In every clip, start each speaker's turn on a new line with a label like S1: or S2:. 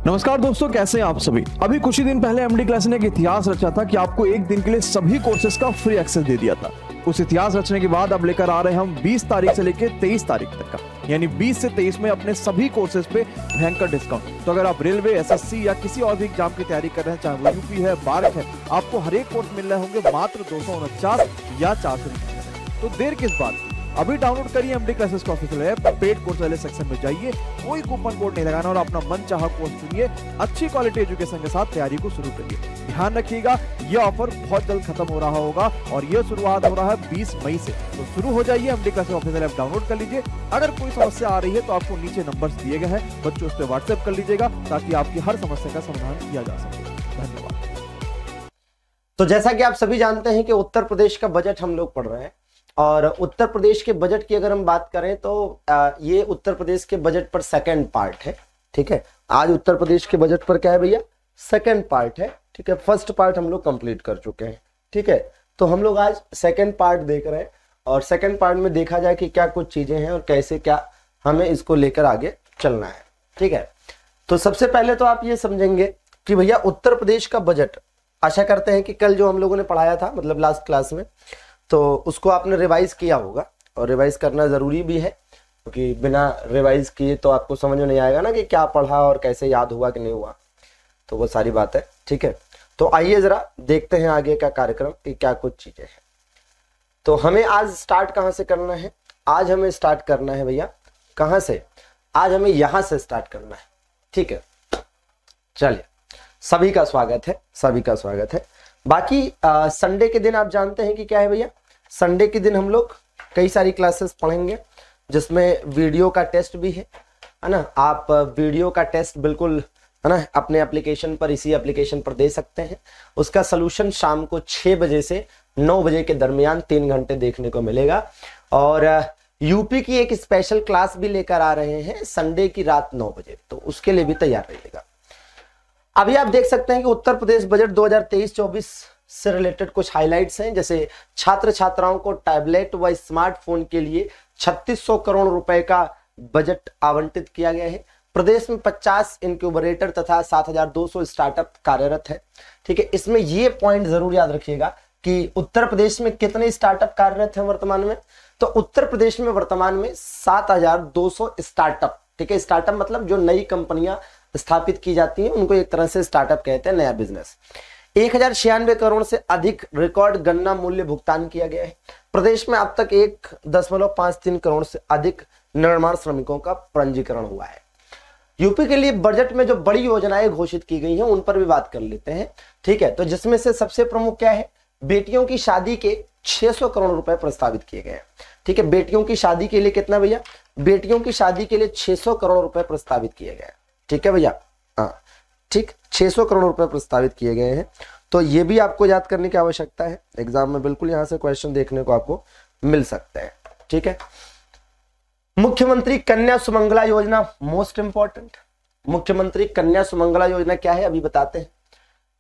S1: नमस्कार दोस्तों, कैसे हैं आप सभी। अभी कुछ ही दिन पहले एमडी क्लासेस ने एक इतिहास रचा था कि आपको एक दिन के लिए सभी कोर्सेज का फ्री एक्सेस दे दिया था। उस इतिहास रचने के बाद अब लेकर आ रहे हैं हम 20 तारीख से लेकर 23 तारीख तक का, यानी 20 से 23 में अपने सभी कोर्सेज पे भयंकर डिस्काउंट। तो अगर आप रेलवे, एसएससी या किसी और भी एग्जाम की तैयारी कर रहे हैं, चाहे वो यूपी है, बार्क है, आपको हर एक कोर्स मिल रहे होंगे मात्र 249 या 400 रुपए। तो देर किस बात की, अभी डाउनलोड करिए एमडी क्लासेस का ऑफिशियल ऐप, पेड कोर्स वाले सेक्शन में जाइए, कोई कूपन कोड नहीं लगाना और अपना मन चाहा कोर्स चुनिए। अच्छी क्वालिटी एजुकेशन के साथ तैयारी को शुरू करिए। ध्यान रखिएगा, ये ऑफर बहुत जल्द खत्म हो रहा होगा और ये शुरुआत हो रहा है 20 मई से। तो शुरू हो जाइए, MD classes official app download कर लीजिए। अगर कोई समस्या आ रही है तो आपको नीचे नंबर्स दिए गए हैं, बच्चों उस पर व्हाट्सएप कर लीजिएगा ताकि आपकी हर समस्या का समाधान किया जा सके। धन्यवाद।
S2: तो जैसा कि आप सभी जानते हैं कि उत्तर प्रदेश का बजट हम लोग पढ़ रहे हैं और उत्तर प्रदेश के बजट की अगर हम बात करें तो ये उत्तर प्रदेश के बजट पर सेकंड पार्ट है। ठीक है, आज उत्तर प्रदेश के बजट पर क्या है भैया, सेकंड पार्ट है। ठीक है, फर्स्ट पार्ट हम लोग कंप्लीट कर चुके हैं। ठीक है, तो हम लोग आज सेकंड पार्ट देख रहे हैं और सेकंड पार्ट में देखा जाए कि क्या कुछ चीजें हैं और कैसे क्या हमें इसको लेकर आगे चलना है। ठीक है, तो सबसे पहले तो आप ये समझेंगे कि भैया उत्तर प्रदेश का बजट, आशा करते हैं कि कल जो हम लोगों ने पढ़ाया था मतलब लास्ट क्लास में, तो उसको आपने रिवाइज किया होगा और रिवाइज करना ज़रूरी भी है, क्योंकि बिना रिवाइज किए तो आपको समझ में नहीं आएगा ना कि क्या पढ़ा और कैसे याद हुआ कि नहीं हुआ, तो वो सारी बात है। ठीक है, तो आइए ज़रा देखते हैं आगे का कार्यक्रम कि क्या कुछ चीज़ें हैं। तो हमें आज स्टार्ट कहाँ से करना है, आज हमें स्टार्ट करना है भैया कहाँ से, आज हमें यहाँ से स्टार्ट करना है। ठीक है, चलिए, सभी का स्वागत है, सभी का स्वागत है। बाकी संडे के दिन आप जानते हैं कि क्या है भैया, संडे के दिन हम लोग कई सारी क्लासेस पढ़ेंगे जिसमें वीडियो का टेस्ट भी है ना। आप वीडियो का टेस्ट बिल्कुल है ना अपने एप्लीकेशन पर, इसी एप्लीकेशन पर दे सकते हैं। उसका सलूशन शाम को 6 बजे से 9 बजे के दरमियान 3 घंटे देखने को मिलेगा। और यूपी की एक स्पेशल क्लास भी लेकर आ रहे हैं संडे की रात 9 बजे, तो उसके लिए भी तैयार रहिएगा। अभी आप देख सकते हैं कि उत्तर प्रदेश बजट 2023-24 से रिलेटेड कुछ हाइलाइट्स हैं, जैसे छात्र छात्राओं को टैबलेट व स्मार्टफोन के लिए 3600 करोड़ रुपए का बजट आवंटित किया गया है। प्रदेश में 50 इनक्यूबरेटर तथा 7200 स्टार्टअप कार्यरत है। ठीक है, इसमें ये पॉइंट जरूर याद रखिएगा कि उत्तर प्रदेश में कितने स्टार्टअप कार्यरत हैं वर्तमान में, तो उत्तर प्रदेश में वर्तमान में 7200 स्टार्टअप। ठीक है, स्टार्टअप मतलब जो नई कंपनियां स्थापित की जाती हैं उनको एक तरह से स्टार्टअप कहते हैं, नया बिजनेस। 1096 करोड़ से अधिक रिकॉर्ड गन्ना मूल्य भुगतान किया गया है। प्रदेश में अब तक 1.53 करोड़ से अधिक निर्माण श्रमिकों का पंजीकरण हुआ है। यूपी के लिए बजट में जो बड़ी योजनाएं घोषित की गई हैं उन पर भी बात कर लेते हैं। ठीक है, तो जिसमें से सबसे प्रमुख क्या है, बेटियों की शादी के 600 करोड़ रुपए प्रस्तावित किए गए हैं। ठीक है, बेटियों की शादी के लिए कितना भैया, बेटियों की शादी के लिए 600 करोड़ रुपए प्रस्तावित किए गए हैं। ठीक है भैया, हाँ ठीक, 600 करोड़ रुपए प्रस्तावित किए गए हैं। तो ये भी आपको याद करने की आवश्यकता है, एग्जाम में बिल्कुल यहां से क्वेश्चन देखने को आपको मिल सकते हैं। ठीक है, मुख्यमंत्री कन्या सुमंगला योजना मोस्ट इंपॉर्टेंट। मुख्यमंत्री कन्या सुमंगला योजना क्या है अभी बताते हैं।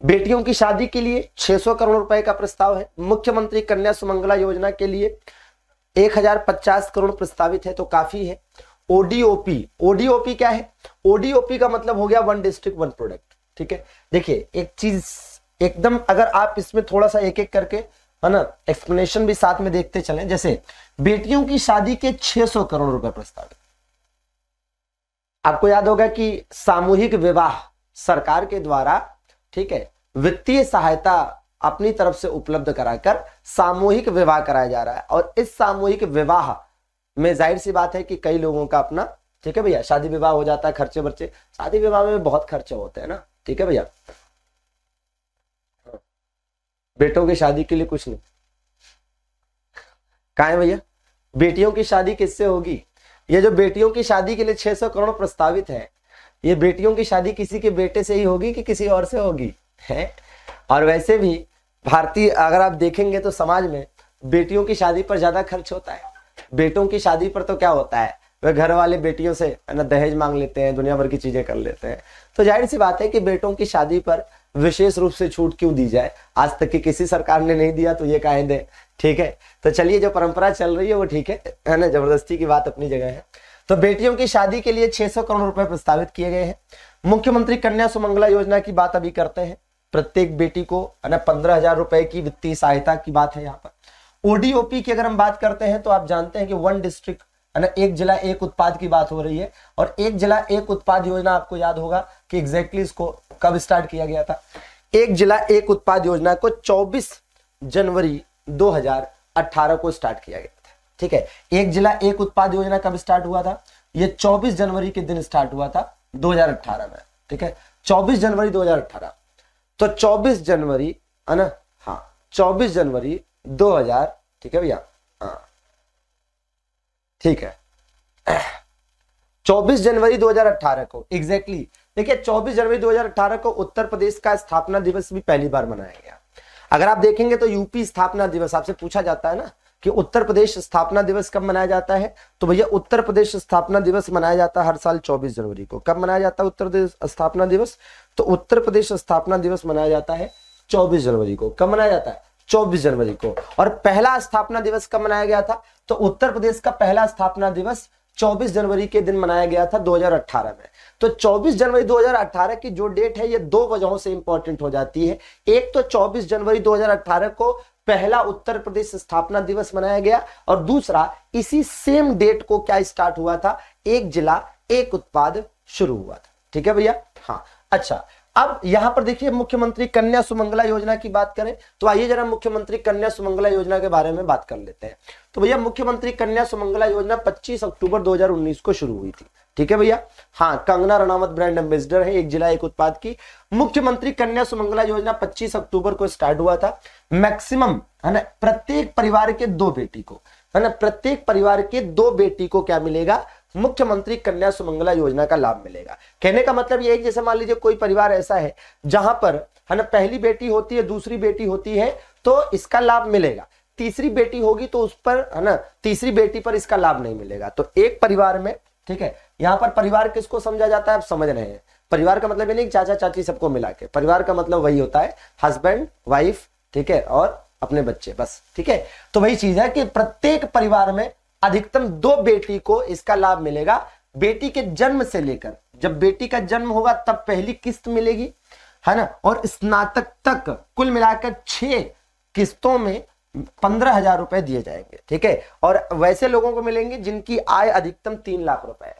S2: बेटियों की शादी के लिए 600 करोड़ रुपए का प्रस्ताव है। मुख्यमंत्री कन्या सुमंगला योजना के लिए 1050 करोड़ प्रस्तावित है, तो काफी है। ओडीओपी, ओडीओपी क्या है, ओडीओपी का मतलब हो गया वन डिस्ट्रिक्ट वन प्रोडक्ट। ठीक है, देखिए एक चीज एकदम, अगर आप इसमें थोड़ा सा एक एक करके है ना एक्सप्लेनेशन भी साथ में देखते चलें, जैसे बेटियों की शादी के 600 करोड़ रुपए प्रस्तावित। आपको याद होगा कि सामूहिक विवाह सरकार के द्वारा, ठीक है, वित्तीय सहायता अपनी तरफ से उपलब्ध कराकर सामूहिक विवाह कराया जा रहा है। और इस सामूहिक विवाह में जाहिर सी बात है कि कई लोगों का अपना, ठीक है भैया, शादी विवाह हो जाता है, खर्चे बर्चे, शादी विवाह में बहुत खर्चे होते हैं ना। ठीक है भैया, बेटों की शादी के लिए कुछ नहीं, कहाँ है भैया, बेटियों की शादी किससे होगी। ये जो बेटियों की शादी के लिए 600 करोड़ प्रस्तावित है, ये बेटियों की शादी किसी के बेटे से ही होगी कि किसी और से होगी है। और वैसे भी भारतीय अगर आप देखेंगे तो समाज में बेटियों की शादी पर ज्यादा खर्च होता है। बेटों की शादी पर तो क्या होता है, वे घर वाले बेटियों से ना दहेज मांग लेते हैं, दुनिया भर की चीजें कर लेते हैं। तो जाहिर सी बात है कि बेटों की शादी पर विशेष रूप से छूट क्यों दी जाए, आज तक की किसी सरकार ने नहीं दिया, तो ये काहे दे। ठीक है, तो चलिए जो परंपरा चल रही है वो ठीक है ना, जबरदस्ती की बात अपनी जगह है। तो बेटियों की शादी के लिए 600 करोड़ रुपए प्रस्तावित किए गए हैं। मुख्यमंत्री कन्या सुमंगला योजना की बात अभी करते हैं। प्रत्येक बेटी को 15,000 रुपए की वित्तीय सहायता की बात है यहाँ पर। ओडीओपी की अगर हम बात करते हैं तो आप जानते हैं कि वन डिस्ट्रिक्ट एक जिला एक उत्पाद की बात हो रही है, और एक जिला एक उत्पाद योजना आपको याद होगा कि एग्जैक्टली इसको कब स्टार्ट किया गया था। एक जिला एक उत्पाद योजना को 24 जनवरी 2018 को स्टार्ट किया गया था। ठीक है, एक जिला एक उत्पाद योजना कब स्टार्ट हुआ था? ये 24 जनवरी के दिन स्टार्ट हुआ था 2018 में। ठीक है, 24 जनवरी 2018। तो 24 जनवरी है ना, हाँ 24 जनवरी 2000। ठीक है भैया, हाँ ठीक है 24 जनवरी 2018 को एग्जैक्टली देखिए 24 जनवरी 2018 को उत्तर प्रदेश का स्थापना दिवस भी पहली बार मनाया गया। अगर आप देखेंगे तो यूपी स्थापना दिवस आपसे पूछा जाता है ना कि उत्तर प्रदेश स्थापना दिवस कब मनाया जाता है, तो भैया उत्तर प्रदेश स्थापना दिवस मनाया जाता है हर साल 24 जनवरी को। कब मनाया जाता है उत्तर प्रदेश स्थापना दिवस? तो उत्तर प्रदेश स्थापना दिवस मनाया जाता है 24 जनवरी को। कब मनाया जाता है? 24 जनवरी को। और पहला स्थापना दिवस कब मनाया गया था? तो उत्तर प्रदेश का पहला स्थापना दिवस 24 जनवरी के दिन मनाया गया था 2018 में। तो 24 जनवरी 2018 की जो डेट है ये दो वजहों से इंपॉर्टेंट हो जाती है। एक तो 24 जनवरी 2018 को पहला उत्तर प्रदेश स्थापना दिवस मनाया गया, और दूसरा इसी सेम डेट को क्या स्टार्ट हुआ था? एक जिला एक उत्पाद शुरू हुआ था। ठीक है भैया, हाँ अच्छा। अब यहां पर देखिए मुख्यमंत्री कन्या सुमंगला योजना की बात करें तो आइए जरा मुख्यमंत्री कन्या सुमंगला योजना के बारे में बात कर लेते हैं। तो भैया मुख्यमंत्री कन्या सुमंगला योजना 25 अक्टूबर 2019 को शुरू हुई थी। ठीक है भैया, हाँ कंगना रनावत ब्रांड एम्बेसडर है एक जिला एक उत्पाद की। मुख्यमंत्री कन्या सुमंगला योजना 25 अक्टूबर को स्टार्ट हुआ था। मैक्सिमम है ना प्रत्येक परिवार के 2 बेटी को, है ना प्रत्येक परिवार के 2 बेटी को क्या मिलेगा? मुख्यमंत्री कन्या सुमंगला योजना का लाभ मिलेगा। कहने का मतलब यह है कि जैसे मान लीजिए कोई परिवार ऐसा है जहां पर है ना पहली बेटी होती है, दूसरी बेटी होती है, तो इसका लाभ मिलेगा। तीसरी बेटी होगी तो उस पर है ना तीसरी बेटी पर इसका लाभ नहीं मिलेगा। तो एक परिवार में, ठीक है, यहां पर परिवार किसको समझा जाता है आप समझ रहे हैं। परिवार का मतलब ये नहीं चाचा चाची सबको मिला के, परिवार का मतलब वही होता है हस्बैंड वाइफ, ठीक है, और अपने बच्चे, बस। ठीक है, तो वही चीज है कि प्रत्येक परिवार में अधिकतम 2 बेटी को इसका लाभ मिलेगा। बेटी के जन्म से लेकर, जब बेटी का जन्म होगा तब पहली किस्त मिलेगी, है ना, और स्नातक तक कुल मिलाकर 6 किस्तों में 15,000 रुपए दिए जाएंगे। ठीक है, और वैसे लोगों को मिलेंगे जिनकी आय अधिकतम 3 लाख रुपए है।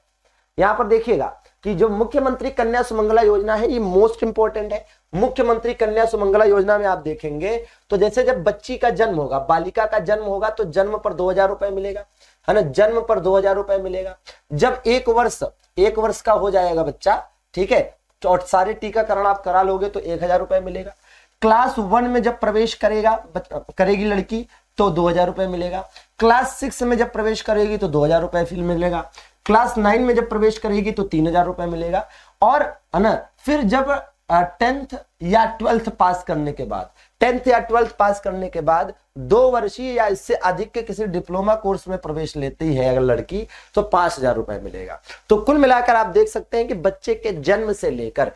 S2: यहां पर देखिएगा कि जो मुख्यमंत्री कन्या सुमंगला योजना है ये मोस्ट इंपॉर्टेंट है। मुख्यमंत्री कन्या सुमंगला योजना में आप देखेंगे तो जैसे जब बच्ची का जन्म होगा, बालिका का जन्म होगा, तो जन्म पर 2,000 रुपए मिलेगा, है ना, जन्म पर 2,000 रुपए मिलेगा। जब 1 वर्ष का हो जाएगा बच्चा, ठीक है, और सारे टीकाकरण आप करा लोगे तो 1,000 रुपए मिलेगा। क्लास 1 में जब प्रवेश करेगी लड़की तो 2,000 रुपए मिलेगा। क्लास 6 में जब प्रवेश करेगी तो 2,000 रुपए फिर मिलेगा। क्लास 9 में जब प्रवेश करेगी तो 3,000 रुपए मिलेगा। और है ना फिर जब 10th या 12th पास करने के बाद, 10th या 12th पास करने के बाद 2 वर्षीय या इससे अधिक के किसी डिप्लोमा कोर्स में प्रवेश लेती है अगर लड़की तो 5,000 रुपए मिलेगा। तो कुल मिलाकर आप देख सकते हैं कि बच्चे के जन्म से लेकर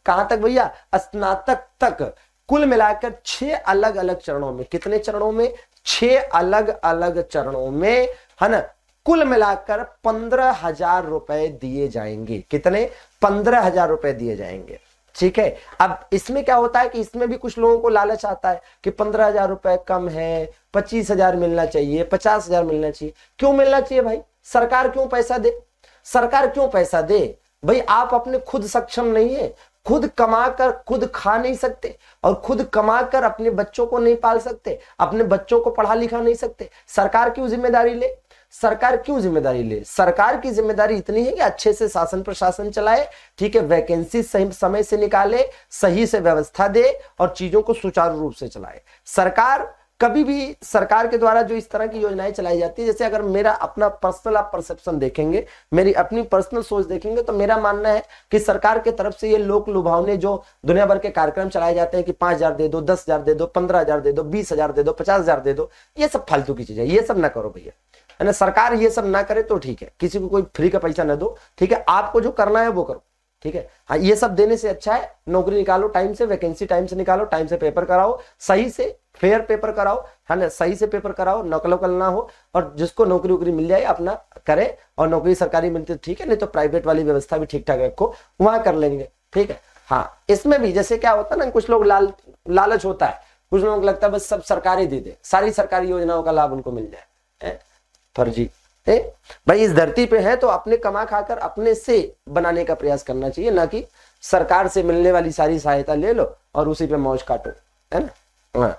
S2: कहां तक भैया? स्नातक तक, कुल मिलाकर 6 अलग अलग चरणों में। कितने चरणों में? 6 अलग अलग चरणों में, है ना, कुल मिलाकर 15,000 रुपए दिए जाएंगे। कितने? 15,000 रुपए दिए जाएंगे। ठीक है, अब इसमें क्या होता है कि इसमें भी कुछ लोगों को लालच आता है कि 15,000 रुपए कम है, 25,000 मिलना चाहिए, 50,000 मिलना चाहिए। क्यों मिलना चाहिए भाई? सरकार क्यों पैसा दे? सरकार क्यों पैसा दे भाई? आप अपने खुद सक्षम नहीं है, खुद कमाकर खुद खा नहीं सकते, और खुद कमाकर अपने बच्चों को नहीं पाल सकते, अपने बच्चों को पढ़ा लिखा नहीं सकते। सरकार क्यों जिम्मेदारी ले? सरकार क्यों जिम्मेदारी ले? सरकार की जिम्मेदारी इतनी है कि अच्छे से शासन प्रशासन चलाए, ठीक है, वैकेंसी सही समय से निकाले, सही से व्यवस्था दे और चीजों को सुचारू रूप से चलाए। सरकार कभी भी, सरकार के द्वारा जो इस तरह की योजनाएं चलाई जाती है, जैसे अगर मेरा अपना पर्सनल आप परसेप्शन देखेंगे, मेरी अपनी पर्सनल सोच देखेंगे, तो मेरा मानना है कि सरकार के तरफ से ये लोक लुभावने जो दुनिया भर के कार्यक्रम चलाए जाते हैं कि 5,000 दे दो, 10,000 दे दो, 15,000 दे दो, 20,000 दे दो, 50,000 दे दो, ये सब फालतू की चीजें, ये सब ना करो भैया, है ना। सरकार ये सब ना करे तो ठीक है, किसी को कोई फ्री का पैसा ना दो, ठीक है, आपको जो करना है वो करो, ठीक है। हाँ, ये सब देने से अच्छा है नौकरी निकालो टाइम से, वैकेंसी टाइम से निकालो, टाइम से पेपर कराओ, सही से फेयर पेपर कराओ, है ना, सही से पेपर कराओ, नकल वकल ना हो, और जिसको नौकरी वोकरी मिल जाए अपना करे, और नौकरी सरकारी मिलती तो ठीक है, नहीं तो प्राइवेट वाली व्यवस्था भी ठीक ठाक रखो, वहां कर लेंगे, ठीक है। हाँ, इसमें भी जैसे क्या होता है ना, कुछ लोग लालच होता है, कुछ लोगों को लगता है बस सब सरकारी दे दे, सारी सरकारी योजनाओं का लाभ उनको मिल जाए, फर्जी है भाई। इस धरती पे है तो अपने कमा खाकर अपने से बनाने का प्रयास करना चाहिए, ना कि सरकार से मिलने वाली सारी सहायता ले लो और उसी पे मौज काटो, है ना। हाँ।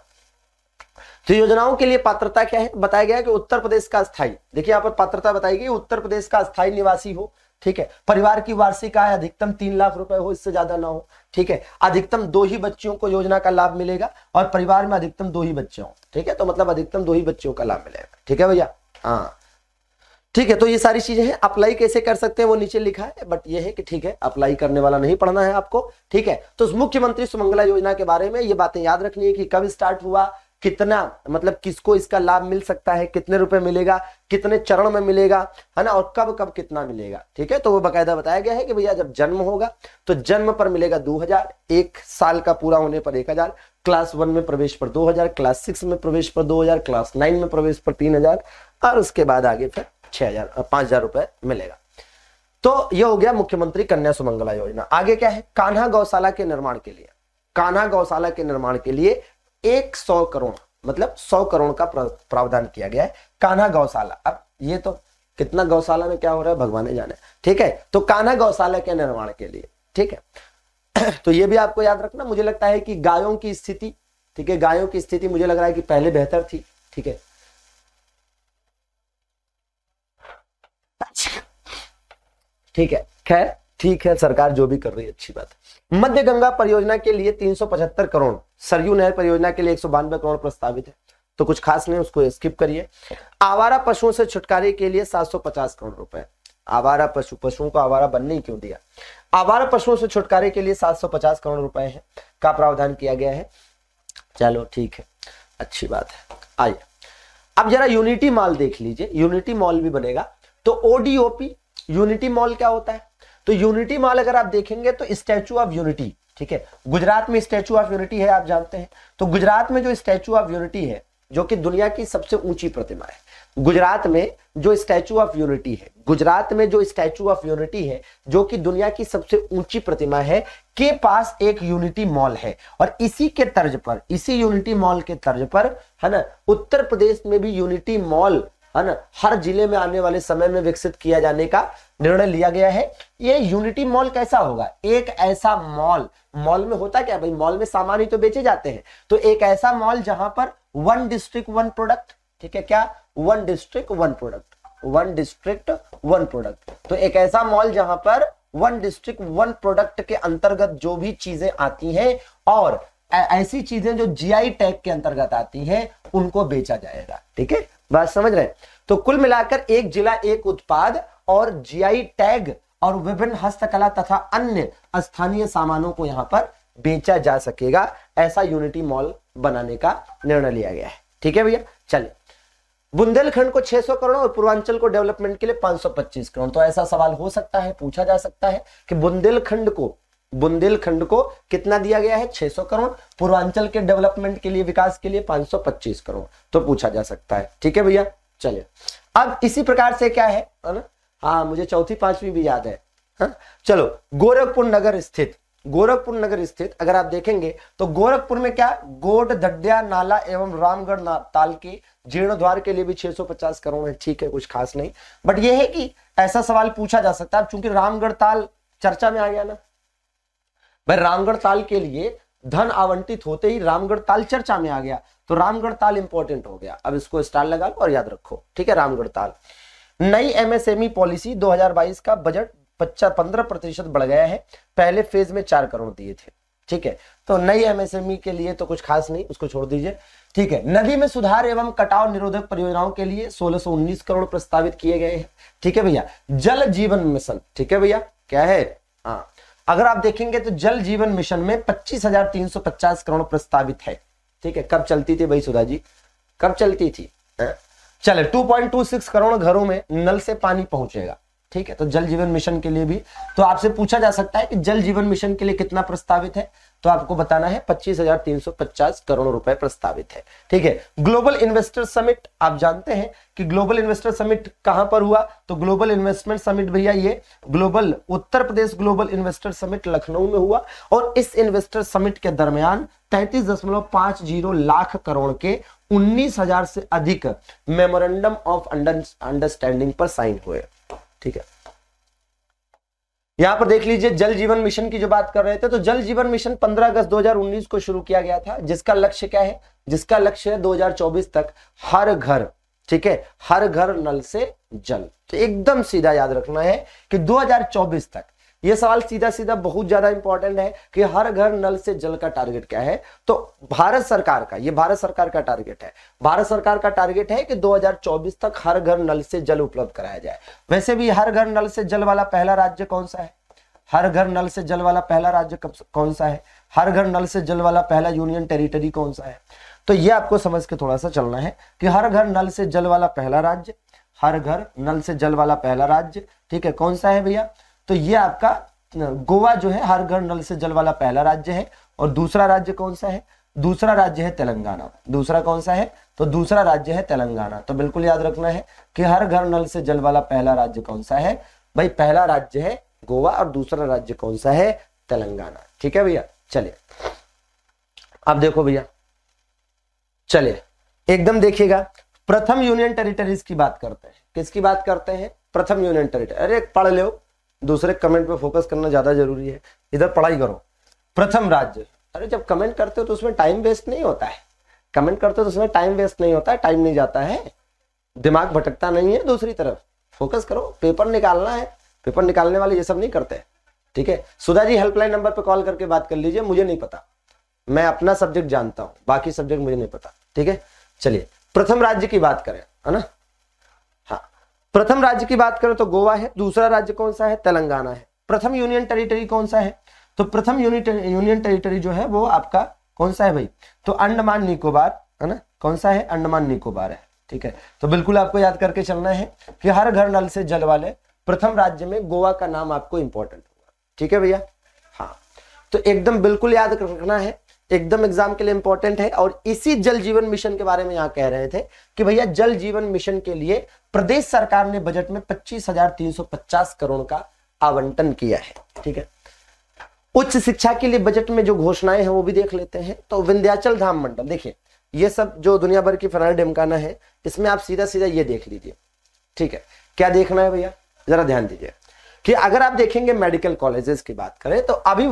S2: तो योजनाओं के लिए पात्रता क्या है, बताया गया कि उत्तर प्रदेश का स्थायी, देखिए यहाँ पर पात्रता बताई गई, उत्तर प्रदेश का स्थायी निवासी हो, ठीक है। परिवार की वार्षिक आय अधिकतम 3 लाख रुपए हो, इससे ज्यादा ना हो, ठीक है। अधिकतम 2 ही बच्चियों को योजना का लाभ मिलेगा, और परिवार में अधिकतम 2 ही बच्चे हो, ठीक है। तो मतलब अधिकतम 2 ही बच्चों का लाभ मिलेगा, ठीक है भैया। हाँ, ठीक है। तो ये सारी चीजें हैं, अप्लाई कैसे कर सकते हैं वो नीचे लिखा है, बट ये है कि ठीक है, अप्लाई करने वाला नहीं पढ़ना है आपको, ठीक है। तो मुख्यमंत्री सुमंगला योजना के बारे में ये बातें याद रखनी है कि कब स्टार्ट हुआ, कितना, मतलब किसको इसका लाभ मिल सकता है, कितने रुपए मिलेगा, कितने चरण में मिलेगा, है ना, और कब कब कितना मिलेगा, ठीक है। तो वो बकायदा बताया गया है कि भैया जब जन्म होगा तो जन्म पर मिलेगा 2000, 1 साल का पूरा होने पर 1000, क्लास 1 में प्रवेश पर 2000, क्लास 6 में प्रवेश पर 2000, क्लास 9 में प्रवेश पर 3000, और उसके बाद आगे फिर 5000 रुपए मिलेगा। तो यह हो गया मुख्यमंत्री कन्या सुमंगला योजना। आगे क्या है, कान्हा गौशाला के निर्माण के लिए, कान्हा गौशाला के निर्माण के लिए 100 करोड़, मतलब 100 करोड़ का प्रावधान किया गया है कान्हा गौशाला। अब ये तो कितना गौशाला में क्या हो रहा है भगवान जाने, ठीक है। तो कान्हा गौशाला के निर्माण के लिए, ठीक है। तो ये भी आपको याद रखना, मुझे लगता है कि गायों की स्थिति, ठीक है, गायों की स्थिति मुझे लग रहा है कि पहले बेहतर थी, ठीक है। ठीक है, खैर ठीक है, सरकार जो भी कर रही है अच्छी बात है। मध्य गंगा परियोजना के लिए 375 करोड़, सरयू नहर परियोजना के लिए 192 करोड़ प्रस्तावित है, तो कुछ खास नहीं, उसको स्किप करिए। आवारा पशुओं से छुटकारे के लिए 750 करोड़ रुपए, आवारा पशुओं को आवारा बनने क्यों दिया, आवारा पशुओं से छुटकारे के लिए 750 करोड़ रुपए है का प्रावधान किया गया है। चलो ठीक है, अच्छी बात है। आइए अब जरा यूनिटी मॉल देख लीजिए, यूनिटी मॉल भी बनेगा। तो ओडीओपी यूनिटी मॉल क्या होता है, तो यूनिटी मॉल अगर आप देखेंगे तो स्टैचू ऑफ यूनिटी, ठीक है, गुजरात में स्टैचू ऑफ यूनिटी है, आप जानते हैं। तो गुजरात में जो स्टैचू ऑफ यूनिटी है, जो कि दुनिया की सबसे ऊंची प्रतिमा है, गुजरात में जो स्टैचू ऑफ यूनिटी है, गुजरात में जो स्टैचू ऑफ यूनिटी है, जो कि दुनिया की सबसे ऊंची प्रतिमा है, के पास एक यूनिटी मॉल है। और इसी के तर्ज पर, इसी यूनिटी मॉल के तर्ज पर, है ना, उत्तर प्रदेश में भी यूनिटी मॉल, है ना, हर जिले में आने वाले समय में विकसित किया जाने का निर्णय लिया गया है। ये यूनिटी मॉल कैसा होगा, एक ऐसा मॉल, मॉल में होता क्या भाई, मॉल में सामान ही तो बेचे जाते हैं, तो एक ऐसा मॉल जहां पर 1 डिस्ट्रिक्ट 1 प्रोडक्ट, ठीक है, क्या 1 डिस्ट्रिक्ट 1 प्रोडक्ट, 1 डिस्ट्रिक्ट 1 प्रोडक्ट, तो एक ऐसा मॉल जहां पर 1 डिस्ट्रिक्ट 1 प्रोडक्ट के अंतर्गत जो भी चीजें आती हैं और ऐसी चीजें जो जीआई टैग के अंतर्गत आती हैं उनको बेचा जाएगा, ठीक है, बात समझ रहे हैं। तो कुल मिलाकर एक जिला एक उत्पाद और जीआई टैग और विभिन्न हस्तकला तथा अन्य स्थानीय सामानों को यहां पर बेचा जा सकेगा, ऐसा यूनिटी मॉल बनाने का निर्णय लिया गया है, ठीक है भैया। चलिए, बुंदेलखंड को 600 करोड़ और पूर्वांचल को डेवलपमेंट के लिए 525 करोड़। तो ऐसा सवाल हो सकता है, पूछा जा सकता है कि बुंदेलखंड को कितना दिया गया है, 600 करोड़, पूर्वांचल के डेवलपमेंट के लिए, विकास के लिए 525 करोड़, तो पूछा जा सकता है, ठीक है भैया। चलिए, अब इसी प्रकार से क्या है ना, हाँ मुझे चौथी पांचवी भी याद है, हाँ? चलो, गोरखपुर नगर स्थित अगर आप देखेंगे तो गोरखपुर में क्या, गोड दड्या नाला एवं रामगढ़ ताल के जीर्णोद्धार के लिए भी 650 करोड़ है, ठीक है, कुछ खास नहीं, बट यह है कि ऐसा सवाल पूछा जा सकता है चूंकि रामगढ़ ताल चर्चा में आ गया ना भाई, रामगढ़ ताल के लिए धन आवंटित होते ही रामगढ़ ताल चर्चा में आ गया, तो रामगढ़ ताल इंपॉर्टेंट हो गया। अब इसको स्टार लगा लो और याद रखो, ठीक है, रामगढ़ ताल। नई एमएसएमई पॉलिसी 2022 का बजट 15% बढ़ गया है, पहले फेज में 4 करोड़ दिए थे, ठीक है। तो नई एमएसएमई के लिए तो कुछ खास नहीं, उसको छोड़ दीजिए, ठीक है। नदी में सुधार एवं कटाव निरोधक परियोजनाओं के लिए 1619 करोड़ प्रस्तावित किए गए हैं, ठीक है भैया। जल जीवन मिशन, ठीक है भैया, क्या है, हाँ, अगर आप देखेंगे तो जल जीवन मिशन में 25,350 करोड़ प्रस्तावित है, ठीक है। कब चलती थी भाई सुधा जी, कब चलती थी, चले 2.26 करोड़ घरों में नल से पानी पहुंचेगा, ठीक है। तो जल जीवन मिशन के लिए भी तो आपसे पूछा जा सकता है कि जल जीवन मिशन के लिए कितना प्रस्तावित है, तो आपको बताना है 25,350 करोड़ रुपए प्रस्तावित है, ठीक है। ग्लोबल इन्वेस्टर समिट, आप जानते हैं कि ग्लोबल इन्वेस्टर समिट कहां पर हुआ, तो ग्लोबल इन्वेस्टमेंट समिट भैया ये global Uttar Pradesh global investor summit Lucknow में हुआ और इस इन्वेस्टर समिट के दरमियान 33.50 लाख करोड़ के 19,000 से अधिक मेमोरेंडम ऑफ अंडरस्टैंडिंग पर साइन हुए, ठीक है। यहां पर देख लीजिए जल जीवन मिशन की जो बात कर रहे थे, तो जल जीवन मिशन 15 अगस्त 2019 को शुरू किया गया था, जिसका लक्ष्य क्या है, जिसका लक्ष्य है 2024 तक हर घर, ठीक है, हर घर नल से जल। तो एकदम सीधा याद रखना है कि 2024 तक, यह सवाल सीधा सीधा बहुत ज्यादा इंपॉर्टेंट है कि हर घर नल से जल का टारगेट क्या है। तो भारत सरकार का, यह भारत सरकार का टारगेट है, भारत सरकार का टारगेट है कि 2024 तक हर घर नल से जल उपलब्ध कराया जाए। वैसे भी हर घर नल से जल वाला पहला राज्य कौन सा है, हर घर नल से जल वाला पहला राज्य कौन सा है, हर घर नल से जल वाला पहला यूनियन टेरिटरी कौन सा है। तो यह आपको समझ के थोड़ा सा चलना है कि हर घर नल से जल वाला पहला राज्य, हर घर नल से जल वाला पहला राज्य, ठीक है, कौन सा है भैया, तो ये आपका गोवा जो है हर घर नल से जल वाला पहला राज्य है। और दूसरा राज्य कौन सा है, दूसरा राज्य है तेलंगाना। दूसरा कौन सा है, तो दूसरा राज्य है तेलंगाना। तो बिल्कुल याद रखना है कि हर घर नल से जल वाला पहला राज्य कौन सा है भाई, पहला राज्य है गोवा और दूसरा राज्य कौन सा है, तेलंगाना, ठीक है भैया। चलिए अब देखो भैया, चलिए एकदम देखिएगा, प्रथम यूनियन टेरिटरीज की बात करते हैं। किसकी बात करते हैं, प्रथम यूनियन टेरिटरी। अरे पढ़ लो, दूसरे कमेंट पे फोकस करना ज्यादा जरूरी है, इधर पढ़ाई करो। प्रथम राज्य, अरे जब कमेंट करते हो तो उसमें टाइम वेस्ट नहीं होता है, कमेंट करते हो तो उसमें टाइम वेस्ट नहीं होता है, टाइम नहीं जाता है, दिमाग भटकता नहीं है, दूसरी तरफ फोकस करो, पेपर निकालना है। पेपर निकालने वाले ये सब नहीं करते, ठीक है। सुधा जी हेल्पलाइन नंबर पे कॉल करके बात कर लीजिए, मुझे नहीं पता, मैं अपना सब्जेक्ट जानता हूं, बाकी सब्जेक्ट मुझे नहीं पता, ठीक है। चलिए प्रथम राज्य की बात करें, है ना, हाँ प्रथम राज्य की बात करें तो गोवा है, दूसरा राज्य कौन सा है, तेलंगाना है। प्रथम यूनियन टेरिटरी कौन सा है, तो प्रथम यूनियन टेरिटरी जो है वो आपका कौन सा है भाई, तो अंडमान निकोबार, है ना, कौन सा है, अंडमान निकोबार है, ठीक है। तो बिल्कुल आपको याद करके चलना है कि हर घर नल से जल वाले प्रथम राज्य में गोवा का नाम आपको इंपॉर्टेंट होगा, ठीक है भैया। हाँ तो एकदम बिल्कुल याद रखना है, एकदम एग्जाम के लिए इंपॉर्टेंट है। और इसी जल जीवन मिशन के बारे में यहां कह रहे थे कि भैया जल जीवन मिशन के लिए प्रदेश सरकार ने बजट में 25,350 करोड़ का आवंटन किया है, ठीक है। उच्च शिक्षा के लिए बजट में जो घोषणाएं हैं वो भी देख लेते हैं। तो विंध्याचल धाम मंडल, देखिए ये सब जो दुनिया भर की फलाना ढिमकाना है, इसमें आप सीधा सीधा ये देख लीजिए, ठीक है। क्या देखना है भैया, जरा ध्यान दीजिए कि अगर आप देखेंगे मेडिकल कॉलेजेस की बात करें तो अभी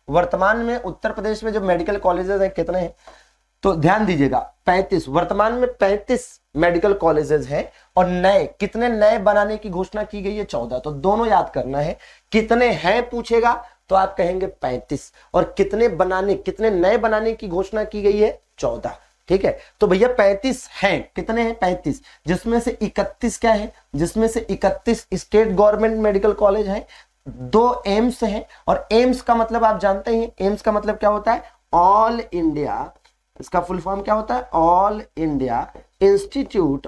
S2: वर्तमान में उत्तर प्रदेश में जो मेडिकल कॉलेजेस हैं कितने हैं, तो ध्यान दीजिएगा 35, वर्तमान में 35 मेडिकल कॉलेजेस हैं और नए कितने नए बनाने की घोषणा की गई है, 14। तो दोनों याद करना है, कितने हैं पूछेगा तो आप कहेंगे 35 और कितने नए बनाने की घोषणा की गई है 14, ठीक है। तो भैया 35 हैं, कितने हैं 35, जिसमें से 31 क्या है, जिसमें से 31 स्टेट गवर्नमेंट मेडिकल कॉलेज हैं, 2 एम्स हैं। और एम्स का मतलब आप जानते हैं, एम्स का मतलब क्या होता है, ऑल इंडिया, इसका फुल फॉर्म क्या होता है, all India institute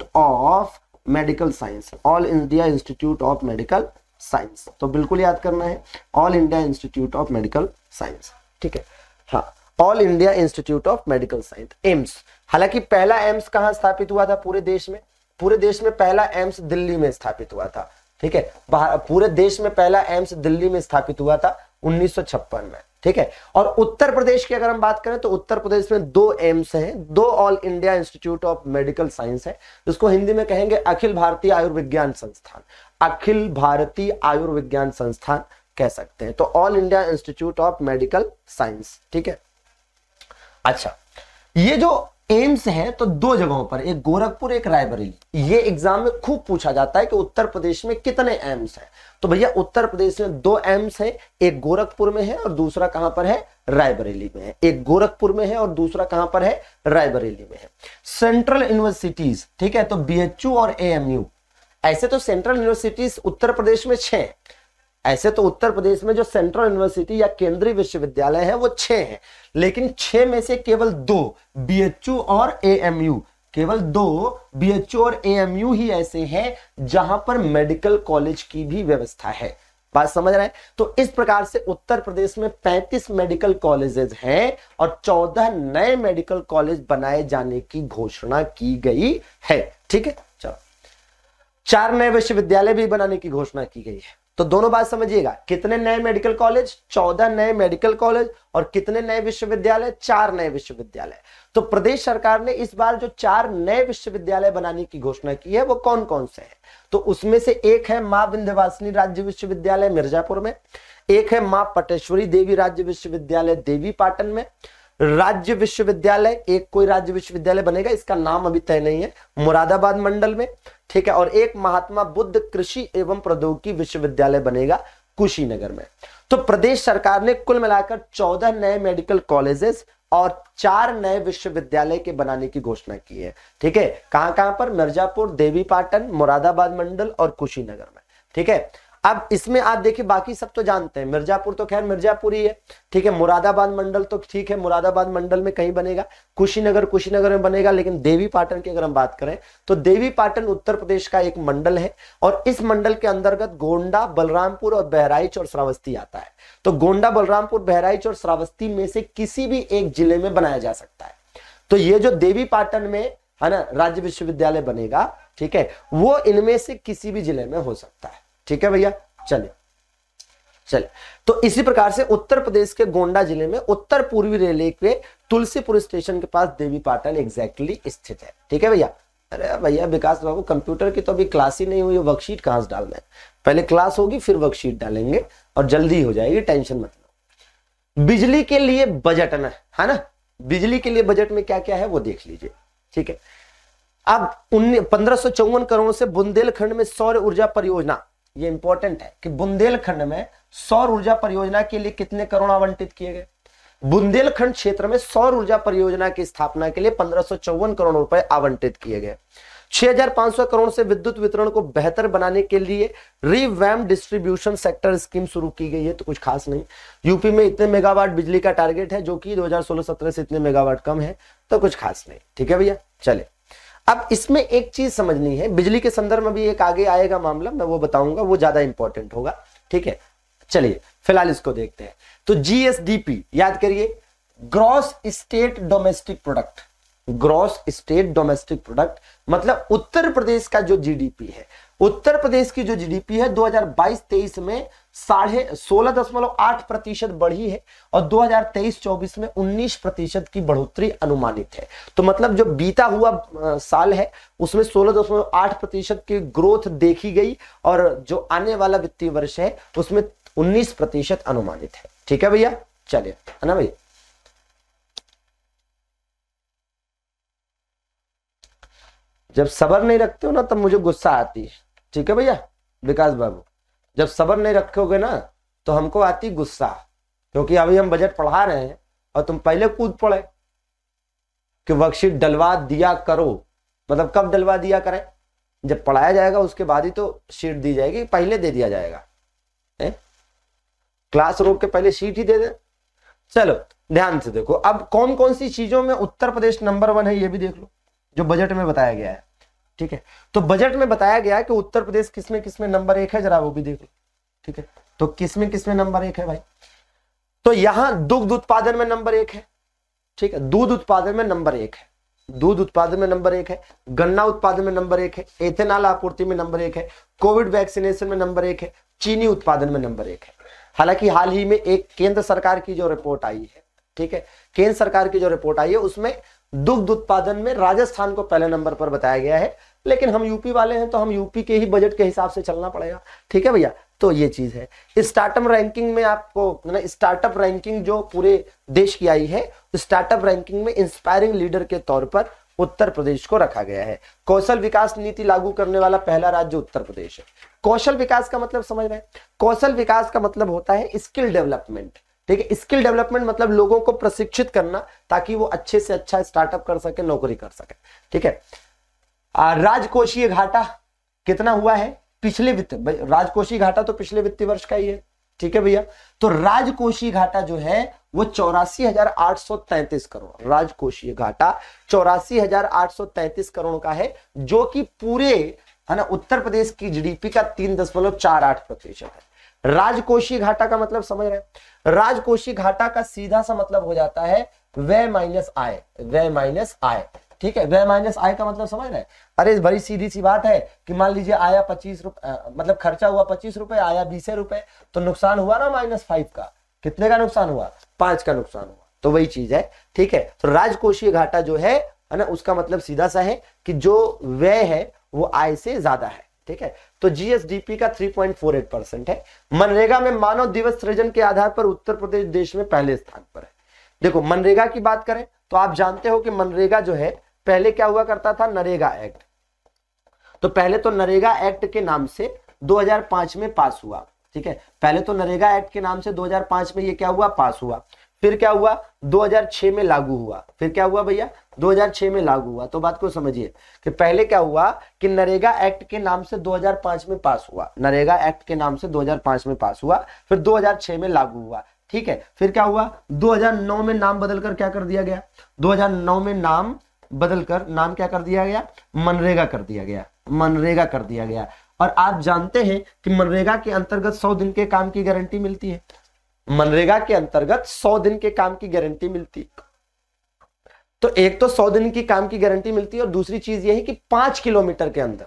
S2: of medical science, all India institute of medical science. तो बिल्कुल याद करना है, all India institute of medical science, ठीक है। हाँ all India institute of medical science, AIIMS. हालांकि पहला एम्स कहां स्थापित हुआ था पूरे देश में, पूरे देश में पहला एम्स दिल्ली में स्थापित हुआ था, ठीक है। पूरे देश में पहला एम्स दिल्ली में स्थापित हुआ था 1956 में, ठीक है। और उत्तर प्रदेश की अगर हम बात करें तो उत्तर प्रदेश में 2 एम्स हैं, 2 all India institute of medical science है, जिसको हिंदी में कहेंगे अखिल भारतीय आयुर्विज्ञान संस्थान, अखिल भारतीय आयुर्विज्ञान संस्थान कह सकते हैं। तो all India institute of medical science, ठीक है। अच्छा ये जो एम्स है तो 2 जगहों पर, एक गोरखपुर एक रायबरेली। ये एग्जाम में खूब पूछा जाता है कि उत्तर प्रदेश में कितने एम्स हैं, तो भैया उत्तर प्रदेश में 2 एम्स है, एक गोरखपुर में है और दूसरा कहां पर है, रायबरेली में है। एक गोरखपुर में है और दूसरा कहां पर है, रायबरेली में है। सेंट्रल यूनिवर्सिटीज, ठीक है, तो बीएचयू और एएमयू। ऐसे तो सेंट्रल यूनिवर्सिटीज उत्तर प्रदेश में 6, ऐसे तो उत्तर प्रदेश में जो सेंट्रल यूनिवर्सिटी या केंद्रीय विश्वविद्यालय है वो 6 हैं, लेकिन 6 में से केवल 2 बीएचयू और एएमयू केवल 2 बीएचयू और एएमयू ही ऐसे हैं जहां पर मेडिकल कॉलेज की भी व्यवस्था है। बात समझ रहे हैं? तो इस प्रकार से उत्तर प्रदेश में 35 मेडिकल कॉलेजेस हैं और 14 नए मेडिकल कॉलेज बनाए जाने की घोषणा की गई है। ठीक है, चलो 4 नए विश्वविद्यालय भी बनाने की घोषणा की गई है। तो दोनों बात समझिएगा, कितने नए मेडिकल कॉलेज? 14 नए मेडिकल कॉलेज। और कितने नए विश्वविद्यालय? 4 नए विश्वविद्यालय। तो प्रदेश सरकार ने इस बार जो 4 नए विश्वविद्यालय बनाने की घोषणा की है वो कौन कौन से हैं? तो उसमें से एक है मां विंध्यवासिनी राज्य विश्वविद्यालय मिर्जापुर में, एक है मां पटेश्वरी देवी राज्य विश्वविद्यालय देवी पाटन में, राज्य विश्वविद्यालय, एक कोई राज्य विश्वविद्यालय बनेगा, इसका नाम अभी तय नहीं है, मुरादाबाद मंडल में। ठीक है, और एक महात्मा बुद्ध कृषि एवं प्रौद्योगिकी विश्वविद्यालय बनेगा कुशीनगर में। तो प्रदेश सरकार ने कुल मिलाकर 14 नए मेडिकल कॉलेजेस और 4 नए विश्वविद्यालय के बनाने की घोषणा की है। ठीक है, कहां पर? मिर्जापुर, देवी पाटन, मुरादाबाद मंडल और कुशीनगर में। ठीक है, अब इसमें आप देखिए बाकी सब तो जानते हैं, मिर्जापुर तो खैर मिर्जापुर ही है। ठीक है, मुरादाबाद मंडल तो ठीक है, मुरादाबाद मंडल में कहीं बनेगा, कुशीनगर में बनेगा। लेकिन देवी पाटन की अगर हम बात करें तो देवी पाटन उत्तर प्रदेश का एक मंडल है और इस मंडल के अंतर्गत गोंडा, बलरामपुर और बहराइच और श्रावस्ती आता है। तो गोंडा, बलरामपुर, बहराइच और श्रावस्ती में से किसी भी एक जिले में बनाया जा सकता है। तो ये जो देवी पाटन में है ना राज्य विश्वविद्यालय बनेगा, ठीक है, वो इनमें से किसी भी जिले में हो सकता है। ठीक है भैया, चलिए तो इसी प्रकार से उत्तर प्रदेश के गोंडा जिले में उत्तर पूर्वी रेलवे के तुलसीपुर स्टेशन के पास देवी पाटन एग्जैक्टली स्थित है। ठीक है भैया। अरे भैया विकास बाबू, कंप्यूटर की तो अभी क्लास ही नहीं हुई, वर्कशीट कहां से डालना है? पहले क्लास होगी फिर वर्कशीट डालेंगे और जल्दी हो जाएगी, टेंशन मत लो। बिजली के लिए बजट है ना, बिजली के लिए बजट में क्या क्या है वो देख लीजिए। ठीक है, अब 1554 करोड़ से बुंदेलखंड में सौर ऊर्जा परियोजना, ये इंपॉर्टेंट है कि बुंदेलखंड में सौर ऊर्जा परियोजना के लिए कितने करोड़ आवंटित किए गए? बुंदेलखंड क्षेत्र में सौर ऊर्जा परियोजना की स्थापना के लिए 1554 करोड़ रुपए आवंटित किए गए। 6500 करोड़ से विद्युत वितरण को बेहतर बनाने के लिए रिवैम्प डिस्ट्रीब्यूशन सेक्टर स्कीम शुरू की गई है। तो कुछ खास नहीं, यूपी में इतने मेगावाट बिजली का टारगेट है जो कि 2016-17 से इतने मेगावाट कम है, तो कुछ खास नहीं। ठीक है भैया, चले अब इसमें एक चीज समझनी है, बिजली के संदर्भ में भी एक आगे आएगा मामला, मैं वो बताऊंगा, वो ज्यादा इंपॉर्टेंट होगा। ठीक है, चलिए फिलहाल इसको देखते हैं। तो जीएसडीपी याद करिए, gross state domestic product. Gross state domestic product मतलब उत्तर प्रदेश का जो जीडीपी है, उत्तर प्रदेश की जो जीडीपी है 2022-23 में 16.8% बढ़ी है और 2023-24 में 19% की बढ़ोतरी अनुमानित है। तो मतलब जो बीता हुआ साल है उसमें 16.8% की ग्रोथ देखी गई और जो आने वाला वित्तीय वर्ष है उसमें 19% अनुमानित है। ठीक है भैया, चलिए, है ना भैया। जब सब्र नहीं रखते हो ना तब मुझे गुस्सा आती है। ठीक है भैया विकास बाबू, जब सब्र नहीं रखोगे ना तो हमको आती गुस्सा, क्योंकि अभी हम बजट पढ़ा रहे हैं और तुम पहले कूद पड़े कि वर्कशीट डलवा दिया करो। मतलब कब डलवा दिया करें? जब पढ़ाया जाएगा उसके बाद ही तो शीट दी जाएगी, पहले दे दिया जाएगा? क्लास रोक के पहले शीट ही दे दे। चलो ध्यान से देखो, अब कौन कौन सी चीजों में उत्तर प्रदेश नंबर 1 है ये भी देख लो, जो बजट में बताया गया है। ठीक है, तो बजट में बताया गया है कि उत्तर प्रदेश किसमें किसमें नंबर 1 है, जरा वो भी देख लो। ठीक है, तो किसमें किसमें नंबर 1 है भाई? तो यहां दुग्ध उत्पादन में नंबर 1 है। ठीक है, दूध उत्पादन में नंबर 1 है, दूध उत्पादन में नंबर 1 है, गन्ना उत्पादन में नंबर 1 है, एथेनॉल आपूर्ति में नंबर 1 है, कोविड वैक्सीनेशन में नंबर 1 है, चीनी उत्पादन में नंबर 1 है। हालांकि हाल ही में एक केंद्र सरकार की जो रिपोर्ट आई है, ठीक है, केंद्र सरकार की जो रिपोर्ट आई है उसमें दुग्ध उत्पादन में राजस्थान को पहले नंबर पर बताया गया है, लेकिन हम यूपी वाले हैं तो हम यूपी के ही बजट के हिसाब से चलना पड़ेगा। ठीक है भैया, तो ये चीज है। स्टार्टअप रैंकिंग में आपको स्टार्टअप रैंकिंग जो पूरे देश की आई है, स्टार्टअप रैंकिंग में इंस्पायरिंग लीडर के तौर पर उत्तर प्रदेश को रखा गया है। कौशल विकास नीति लागू करने वाला पहला राज्य उत्तर प्रदेश है। कौशल विकास का मतलब समझ रहे हैं? कौशल विकास का मतलब होता है स्किल डेवलपमेंट। ठीक है, स्किल डेवलपमेंट मतलब लोगों को प्रशिक्षित करना ताकि वो अच्छे से अच्छा स्टार्टअप कर सके, नौकरी कर सके। ठीक है, राजकोषीय घाटा कितना हुआ है पिछले वित्त, राजकोषीय घाटा तो पिछले वित्तीय वर्ष का ही है। ठीक है भैया, तो राजकोषीय घाटा जो है वो 84,833 करोड़, राजकोषीय घाटा 84,833 करोड़ का है, जो कि पूरे है ना उत्तर प्रदेश की जीडीपी का 3.48% है। राजकोषीय घाटा का मतलब समझ रहे हैं? राजकोषीय घाटा का सीधा सा मतलब हो जाता है व्यय माइनस आय, व्यय माइनस आय, ठीक है। व्यय माइनस आय का मतलब समझ रहे हैं? अरे बड़ी सीधी सी बात है कि मान लीजिए आया 25 रुपए, मतलब खर्चा हुआ 25 रुपए, आया 20 रुपए, तो नुकसान हुआ ना -5 का। कितने का नुकसान हुआ? 5 का नुकसान हुआ। तो वही चीज है, ठीक है। तो राजकोषीय घाटा जो है ना, उसका मतलब सीधा सा है कि जो व्यय है वो आय से ज्यादा है, ठीक है। तो जीएसडीपी का 3.48% है। मनरेगा में मानव दिवस सृजन के आधार पर उत्तर प्रदेश देश में पहले स्थान पर है। देखो मनरेगा की बात करें तो आप जानते हो कि मनरेगा जो है पहले क्या हुआ करता था, नरेगा एक्ट। तो पहले तो नरेगा एक्ट के नाम से 2005 में पास हुआ, ठीक है। पहले तो नरेगा एक्ट के नाम से 2005 में ये क्या हुआ, पास हुआ। फिर क्या हुआ, 2006 में लागू हुआ। फिर क्या हुआ भैया, 2006 में लागू हुआ। तो बात को समझिए कि पहले क्या हुआ कि नरेगा एक्ट के नाम से 2005 में पास हुआ, नरेगा एक्ट के नाम से 2005 में पास हुआ, फिर 2006 में लागू हुआ, ठीक है। फिर क्या हुआ, 2009 में नाम बदलकर क्या कर दिया गया, 2009 में नाम बदलकर नाम क्या कर दिया गया, मनरेगा कर दिया गया, मनरेगा कर दिया गया। और आप जानते हैं कि मनरेगा के अंतर्गत 100 दिन के काम की गारंटी मिलती है। मनरेगा के अंतर्गत 100 दिन के काम की गारंटी मिलती है। तो एक तो 100 दिन की काम की गारंटी मिलती है और दूसरी चीज यह है कि 5 किलोमीटर के अंदर,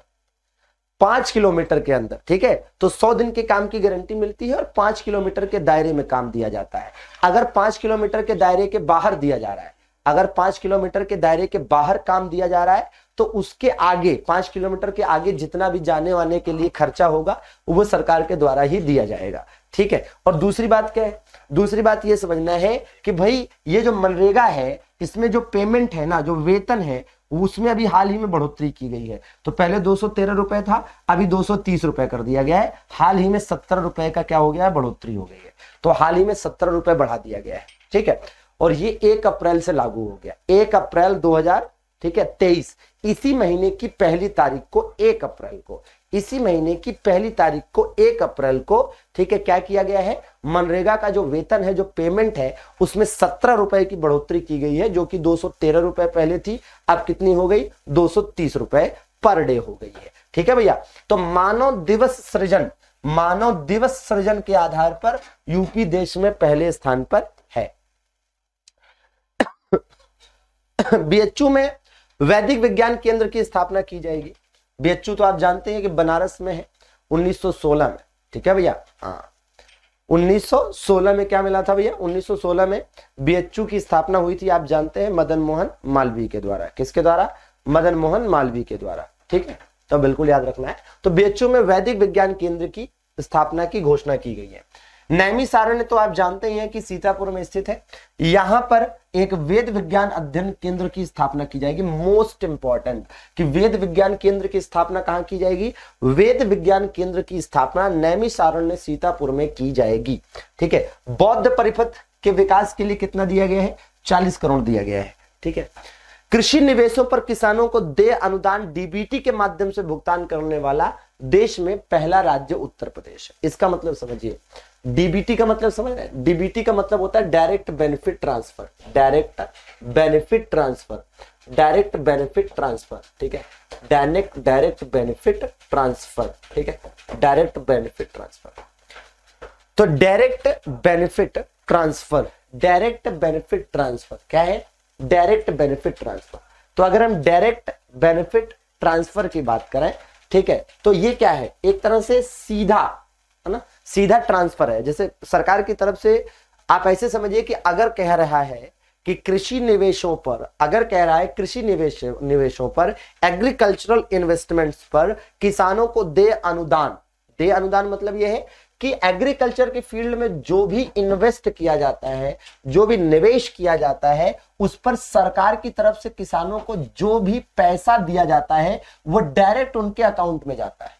S2: 5 किलोमीटर के अंदर, ठीक है। तो 100 दिन के काम की गारंटी मिलती है और 5 किलोमीटर के दायरे में काम दिया जाता है। अगर 5 किलोमीटर के दायरे के बाहर दिया जा रहा है, अगर 5 किलोमीटर के दायरे के बाहर काम दिया जा रहा है, तो उसके आगे 5 किलोमीटर के आगे जितना भी जाने वाने के लिए खर्चा होगा वो सरकार के द्वारा ही दिया जाएगा, ठीक है। और दूसरी बात क्या है, दूसरी बात ये समझना है कि भाई ये जो मनरेगा है इसमें जो पेमेंट है ना, जो वेतन है, उसमें अभी हाल ही में बढ़ोतरी की गई है। तो पहले 213 रुपए था, अभी 230 रुपए कर दिया गया है। हाल ही में 70 रुपए का क्या हो गया है, बढ़ोतरी हो गई है। तो हाल ही में 70 रुपए बढ़ा दिया गया है, ठीक है। और ये 1 अप्रैल से लागू हो गया, 1 अप्रैल 2023। इसी महीने की पहली तारीख को, 1 अप्रैल को, इसी महीने की पहली तारीख को 1 अप्रैल को, ठीक है, क्या किया गया है, मनरेगा का जो वेतन है, जो पेमेंट है, उसमें 17 रुपए की बढ़ोतरी की गई है, जो कि 213 रुपए पहले थी, अब कितनी हो गई, 230 रुपए पर डे हो गई है, ठीक है भैया। तो मानव दिवस सृजन, मानव दिवस सृजन के आधार पर यूपी देश में पहले स्थान पर है। बीएचयू में वैदिक विज्ञान केंद्र की स्थापना की जाएगी। बीएचयू तो आप जानते हैं कि बनारस में है, 1916 में, ठीक है भैया। हाँ, 1916 में क्या मिला था भैया, 1916 में बीएचयू की स्थापना हुई थी, आप जानते हैं, मदन मोहन मालवीय के द्वारा। किसके द्वारा, मदन मोहन मालवीय के द्वारा, ठीक है। तो बिल्कुल याद रखना है। तो बीएचयू में वैदिक विज्ञान केंद्र की स्थापना की घोषणा की गई है। नैमिषारण्य तो आप जानते हैं कि सीतापुर में स्थित है। यहां पर एक वेद विज्ञान अध्ययन केंद्र की स्थापना की जाएगी। मोस्ट इंपॉर्टेंट कि वेद विज्ञान केंद्र की स्थापना कहां की जाएगी, वेद विज्ञान केंद्र की स्थापना नैमिषारण्य सीतापुर में की जाएगी, ठीक है। बौद्ध परिपथ के विकास के लिए कितना दिया गया है, 40 करोड़ दिया गया है, ठीक है। कृषि निवेशों पर किसानों को देय अनुदान डीबीटी के माध्यम से भुगतान करने वाला देश में पहला राज्य उत्तर प्रदेश है। इसका मतलब समझिए, डीबीटी का मतलब समझ रहे हैं, डीबीटी का मतलब होता है direct benefit transfer, direct benefit transfer, direct benefit transfer, ठीक है, डायरेक्ट बेनिफिट ट्रांसफर, ठीक है, डायरेक्ट बेनिफिट ट्रांसफर। तो direct benefit transfer, direct benefit transfer क्या है, डायरेक्ट बेनिफिट ट्रांसफर। तो अगर हम डायरेक्ट बेनिफिट ट्रांसफर की बात करें, ठीक है, तो ये क्या है, एक तरह से सीधा, है ना, सीधा ट्रांसफर है। जैसे सरकार की तरफ से आप ऐसे समझिए कि अगर कह रहा है कि कृषि निवेशों पर, अगर कह रहा है कृषि निवेशों पर, एग्रीकल्चरल इन्वेस्टमेंट्स पर किसानों को देय अनुदान, देय अनुदान मतलब यह है कि एग्रीकल्चर के फील्ड में जो भी इन्वेस्ट किया जाता है, जो भी निवेश किया जाता है, उस पर सरकार की तरफ से किसानों को जो भी पैसा दिया जाता है वो डायरेक्ट उनके अकाउंट में जाता है,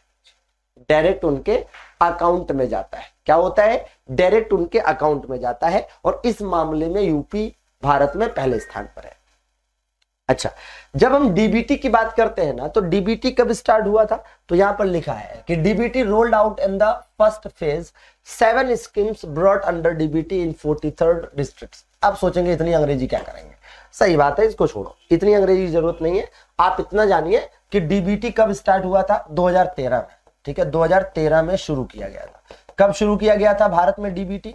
S2: डायरेक्ट उनके अकाउंट में जाता है। क्या होता है, डायरेक्ट उनके अकाउंट में जाता है। और इस मामले में यूपी भारत में पहले स्थान पर है। अच्छा, जब हम डीबीटी की बात करते हैं ना, तो डीबीटी कब स्टार्ट हुआ था? तो यहां पर लिखा है कि DBT rolled out in the first phase, 7 schemes brought under DBT in 43rd districts. आप सोचेंगे इतनी अंग्रेजी क्या करेंगे? सही बात है, इसको छोड़ो, इतनी अंग्रेजी जरूरत नहीं है। आप इतना जानिए कि डीबीटी कब स्टार्ट हुआ था? 2013 में, ठीक है, 2013 में शुरू किया गया था। कब शुरू किया गया था भारत में डीबीटी?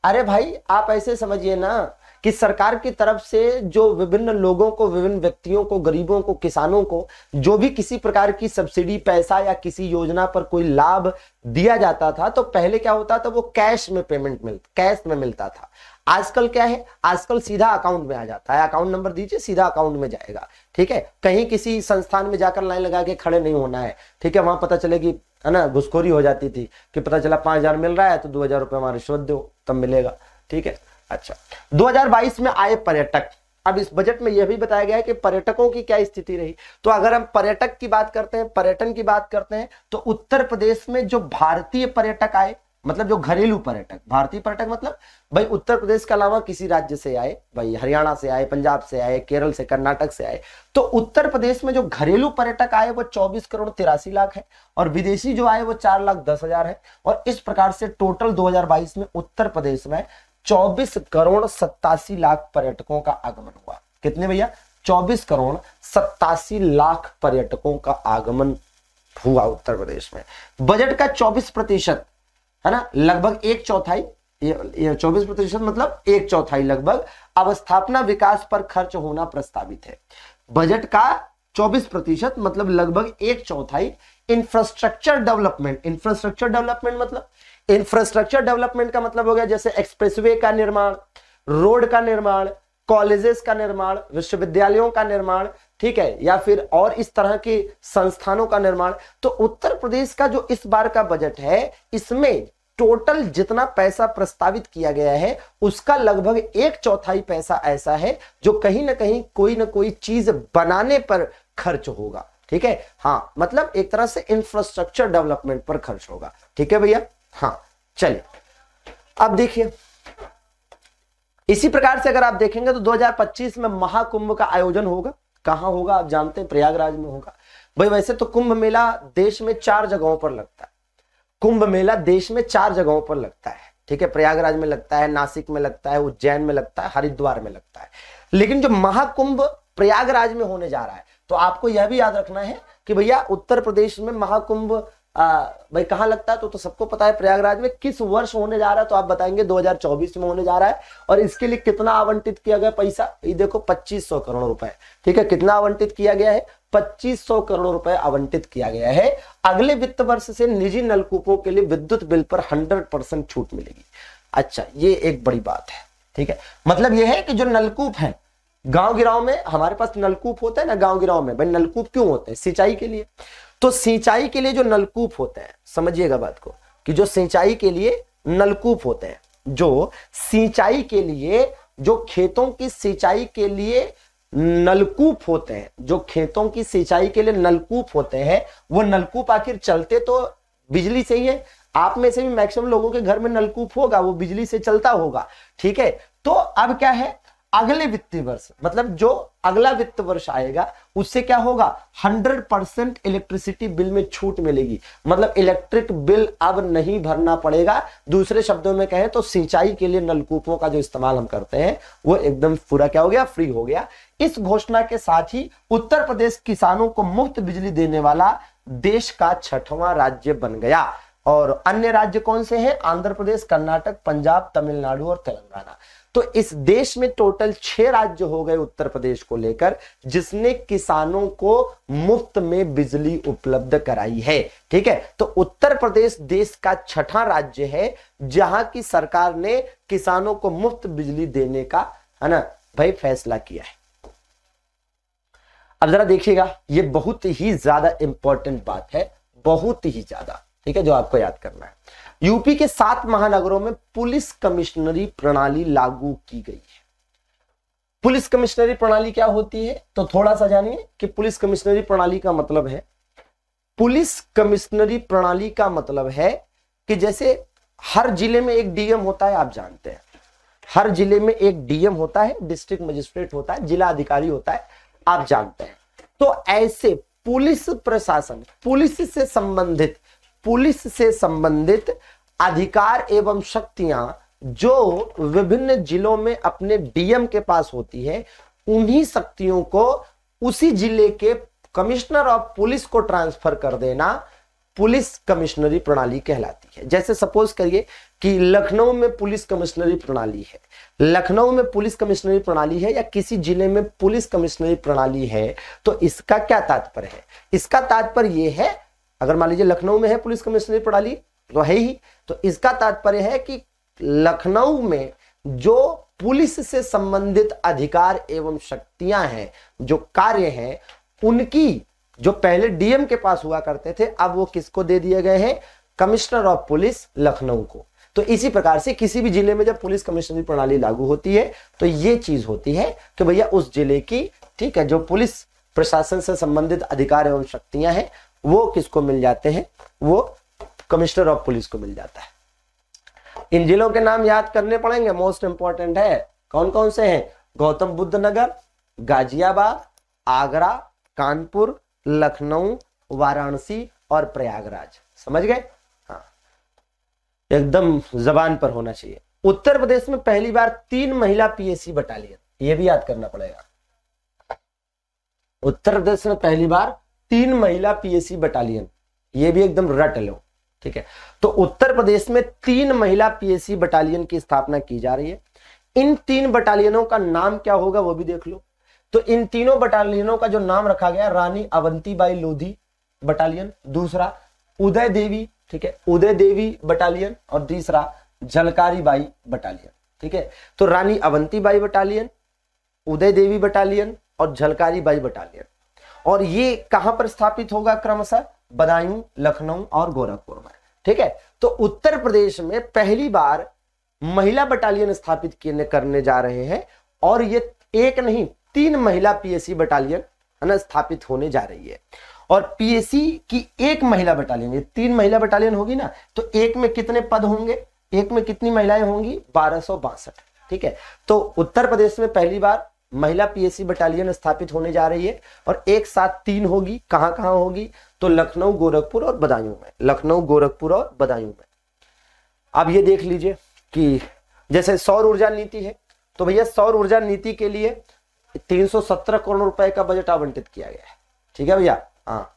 S2: अरे भाई, आप ऐसे समझिए ना कि सरकार की तरफ से जो विभिन्न लोगों को, विभिन्न व्यक्तियों को, गरीबों को, किसानों को जो भी किसी प्रकार की सब्सिडी, पैसा या किसी योजना पर कोई लाभ दिया जाता था, तो पहले क्या होता था, वो कैश में कैश में मिलता था। आजकल क्या है? आजकल सीधा अकाउंट में आ जाता है, अकाउंट नंबर दीजिए, सीधा अकाउंट में जाएगा। ठीक है, कहीं किसी संस्थान में जाकर लाइन लगा के खड़े नहीं होना है। ठीक है, वहां पता चलेगी, है ना, घुसखोरी हो जाती थी कि पता चला 5,000 मिल रहा है तो 2,000 रुपये हमारी रिश्वत दो तब मिलेगा। ठीक है, अच्छा, 2022 में आए पर्यटक। अब इस बजट में यह भी बताया गया है कि पर्यटकों की क्या स्थिति रही। तो अगर हम पर्यटक की बात करते हैं, पर्यटन की बात करते हैं, तो उत्तर प्रदेश में जो भारतीय पर्यटक आए, मतलब जो घरेलू पर्यटक, भारतीय पर्यटक मतलब भाई उत्तर प्रदेश के अलावा किसी राज्य से आए, भाई हरियाणा से आए, पंजाब से आए, केरल से, कर्नाटक से आए, तो उत्तर प्रदेश में जो घरेलू पर्यटक आए वो 24 करोड़ 83 लाख है, और विदेशी जो आए वो 4,10,000 है। और इस प्रकार से टोटल 2022 में उत्तर प्रदेश में 24 करोड़ 87 लाख पर्यटकों का आगमन हुआ। कितने भैया? 24 करोड़ 87 लाख पर्यटकों का आगमन हुआ उत्तर प्रदेश में। बजट का 24%, है ना, लगभग 1/4, 24% मतलब 1/4 लगभग अवस्थापना विकास पर खर्च होना प्रस्तावित है। बजट का 24% मतलब लगभग 1/4 इंफ्रास्ट्रक्चर डेवलपमेंट। इंफ्रास्ट्रक्चर डेवलपमेंट मतलब, इंफ्रास्ट्रक्चर डेवलपमेंट का मतलब हो गया जैसे एक्सप्रेसवे का निर्माण, रोड का निर्माण, कॉलेजेस का निर्माण, विश्वविद्यालयों का निर्माण, ठीक है, या फिर और इस तरह के संस्थानों का निर्माण। तो उत्तर प्रदेश का जो इस बार का बजट है, इसमें टोटल जितना पैसा प्रस्तावित किया गया है उसका लगभग 1/4 पैसा ऐसा है जो कहीं ना कहीं कोई ना कोई चीज बनाने पर खर्च होगा। ठीक है, हाँ, मतलब एक तरह से इंफ्रास्ट्रक्चर डेवलपमेंट पर खर्च होगा। ठीक है भैया, हाँ, चलिए अब देखिए, इसी प्रकार से अगर आप देखेंगे तो 2025 में महाकुंभ का आयोजन होगा। कहां होगा? आप जानते हैं, प्रयागराज में होगा। भाई वैसे तो कुंभ मेला देश में 4 जगहों पर लगता है। कुंभ मेला देश में 4 जगहों पर लगता है। ठीक है, प्रयागराज में लगता है, नासिक में लगता है, उज्जैन में लगता है, हरिद्वार में लगता है। लेकिन जो महाकुंभ प्रयागराज में होने जा रहा है, तो आपको यह भी याद रखना है कि भैया उत्तर प्रदेश में महाकुंभ भाई कहां लगता है? तो सबको पता है, प्रयागराज में। किस वर्ष होने जा रहा है? तो आप बताएंगे 2024 में होने जा रहा है। और इसके लिए कितना आवंटित किया गया पैसा? ये देखो 2500 करोड़ रुपए। ठीक है, कितना आवंटित किया गया है? 2500 करोड़ रुपए आवंटित किया गया है। अगले वित्त वर्ष से निजी नलकूपों के लिए विद्युत बिल पर 100% छूट मिलेगी। अच्छा, ये एक बड़ी बात है। ठीक है, मतलब यह है कि जो नलकूप है गांव गिराव में, हमारे पास नलकूप होता है ना गांव गिराव में, भाई नलकूप क्यों होते हैं? सिंचाई के लिए। तो सिंचाई के लिए जो नलकूप होते हैं, समझिएगा बात को, कि जो सिंचाई के लिए नलकूप होते हैं, जो सिंचाई के लिए, जो खेतों की सिंचाई के लिए नलकूप होते हैं, जो खेतों की सिंचाई के लिए नलकूप होते हैं, वो नलकूप आखिर चलते तो बिजली से ही है। आप में से भी मैक्सिमम लोगों के घर में नलकूप होगा, वो बिजली से चलता होगा। ठीक है, तो अब क्या है, अगले वित्तीय वर्ष, मतलब जो अगला वित्त वर्ष आएगा उससे क्या होगा? 100% इलेक्ट्रिसिटी बिल में छूट मिलेगी। मतलब इलेक्ट्रिक बिल अब नहीं भरना पड़ेगा। दूसरे शब्दों में कहें तो सिंचाई के लिए नलकूपों का जो इस्तेमाल हम करते हैं वो एकदम पूरा क्या हो गया? फ्री हो गया। इस घोषणा के साथ ही उत्तर प्रदेश किसानों को मुफ्त बिजली देने वाला देश का 6वां राज्य बन गया। और अन्य राज्य कौन से हैं? आंध्र प्रदेश, कर्नाटक, पंजाब, तमिलनाडु और तेलंगाना। तो इस देश में टोटल 6 राज्य हो गए उत्तर प्रदेश को लेकर, जिसने किसानों को मुफ्त में बिजली उपलब्ध कराई है। ठीक है, तो उत्तर प्रदेश देश का 6वां राज्य है जहां की सरकार ने किसानों को मुफ्त बिजली देने का, है ना भाई, फैसला किया है। अब जरा देखिएगा, ये बहुत ही ज्यादा इंपॉर्टेंट बात है, बहुत ही ज्यादा। ठीक है, जो आपको याद करना है, यूपी के 7 महानगरों में पुलिस कमिश्नरी प्रणाली लागू की गई है। पुलिस कमिश्नरी प्रणाली क्या होती है? तो थोड़ा सा जानिए कि पुलिस कमिश्नरी प्रणाली का मतलब है, पुलिस कमिश्नरी प्रणाली का मतलब है कि जैसे हर जिले में एक डीएम होता है, आप जानते हैं, हर जिले में एक डीएम होता है, डिस्ट्रिक्ट मजिस्ट्रेट होता है, जिला अधिकारी होता है। आप जानते हैं। तो ऐसे पुलिस प्रशासन, पुलिस से संबंधित अधिकार एवं शक्तियां जो विभिन्न जिलों में अपने डीएम के पास होती है, उन्हीं शक्तियों को उसी जिले के कमिश्नर ऑफ पुलिस को ट्रांसफर कर देना पुलिस कमिश्नरी प्रणाली कहलाती है। जैसे सपोज करिए कि लखनऊ में पुलिस कमिश्नरी प्रणाली है, लखनऊ में पुलिस कमिश्नरी प्रणाली है या किसी जिले में पुलिस कमिश्नरी प्रणाली है, तो इसका क्या तात्पर्य है? इसका तात्पर्य यह है, अगर मान लीजिए लखनऊ में है पुलिस कमिश्नरी प्रणाली तो है ही, तो इसका तात्पर्य है कि लखनऊ में जो पुलिस से संबंधित अधिकार एवं शक्तियां हैं, जो कार्य हैं, उनकी जो पहले डीएम के पास हुआ करते थे, अब वो किसको दे दिए गए हैं? कमिश्नर ऑफ पुलिस लखनऊ को। तो इसी प्रकार से किसी भी जिले में जब पुलिस कमिश्नरी प्रणाली लागू होती है तो ये चीज होती है कि भैया उस जिले की, ठीक है, जो पुलिस प्रशासन से संबंधित अधिकार एवं शक्तियां हैं वो किसको मिल जाते हैं? वो कमिश्नर ऑफ पुलिस को मिल जाता है। इन जिलों के नाम याद करने पड़ेंगे, मोस्ट इंपॉर्टेंट है। कौन कौन से हैं? गौतम बुद्ध नगर, गाजियाबाद, आगरा, कानपुर, लखनऊ, वाराणसी और प्रयागराज। समझ गए? हाँ, एकदम जबान पर होना चाहिए। उत्तर प्रदेश में पहली बार 3 महिला पीएसी बटालियन, ये भी याद करना पड़ेगा। उत्तर प्रदेश में पहली बार 3 महिला पीएसी बटालियन, ये भी एकदम रट लो, ठीक है। तो उत्तर प्रदेश में 3 महिला पीएसी बटालियन की स्थापना की जा रही है। इन 3 बटालियनों का नाम क्या होगा वो भी देख लो। तो इन तीनों बटालियनों का जो नाम रखा गया, रानी अवंतीबाई लोधी बटालियन, दूसरा उदय देवी, ठीक है, उदय देवी बटालियन, और तीसरा झलकारी बाई बटालियन, ठीक है। तो रानी अवंतीबाई बटालियन, उदय देवी बटालियन और झलकारी बाई बटालियन, और ये कहां पर स्थापित होगा? क्रमशः बदायूं, लखनऊ और गोरखपुर में, ठीक है। तो उत्तर प्रदेश में पहली बार महिला बटालियन स्थापित करने जा रहे हैं, और ये एक नहीं 3 महिला पीएसी बटालियन है ना स्थापित होने जा रही है। और पीएसी की एक महिला बटालियन, ये 3 महिला बटालियन होगी ना, तो एक में कितने पद होंगे? एक में कितनी महिलाएं होंगी? 1262, ठीक है। तो उत्तर प्रदेश में पहली बार महिला पीएसी बटालियन स्थापित होने जा रही है, और एक साथ 3 होगी। कहां कहां होगी? तो लखनऊ, गोरखपुर और बदायूं में, लखनऊ, गोरखपुर और बदायूं में। अब ये देख लीजिए कि जैसे सौर ऊर्जा नीति है, तो भैया सौर ऊर्जा नीति के लिए 317 करोड़ रुपए का बजट आवंटित किया गया है, ठीक है भैया। हाँ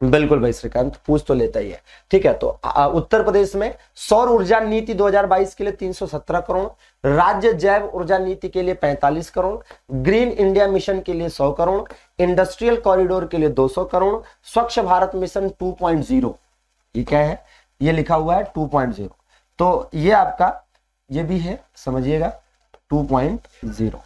S2: बिल्कुल भाई श्रीकांत, पूछ तो लेता ही है, ठीक है। तो उत्तर प्रदेश में सौर ऊर्जा नीति 2022 के लिए 317 करोड़, राज्य जैव ऊर्जा नीति के लिए 45 करोड़, ग्रीन इंडिया मिशन के लिए 100 करोड़, इंडस्ट्रियल कॉरिडोर के लिए 200 करोड़, स्वच्छ भारत मिशन 2.0, ये क्या है? ये लिखा हुआ है 2.0, तो ये आपका ये भी है, समझिएगा 2.0,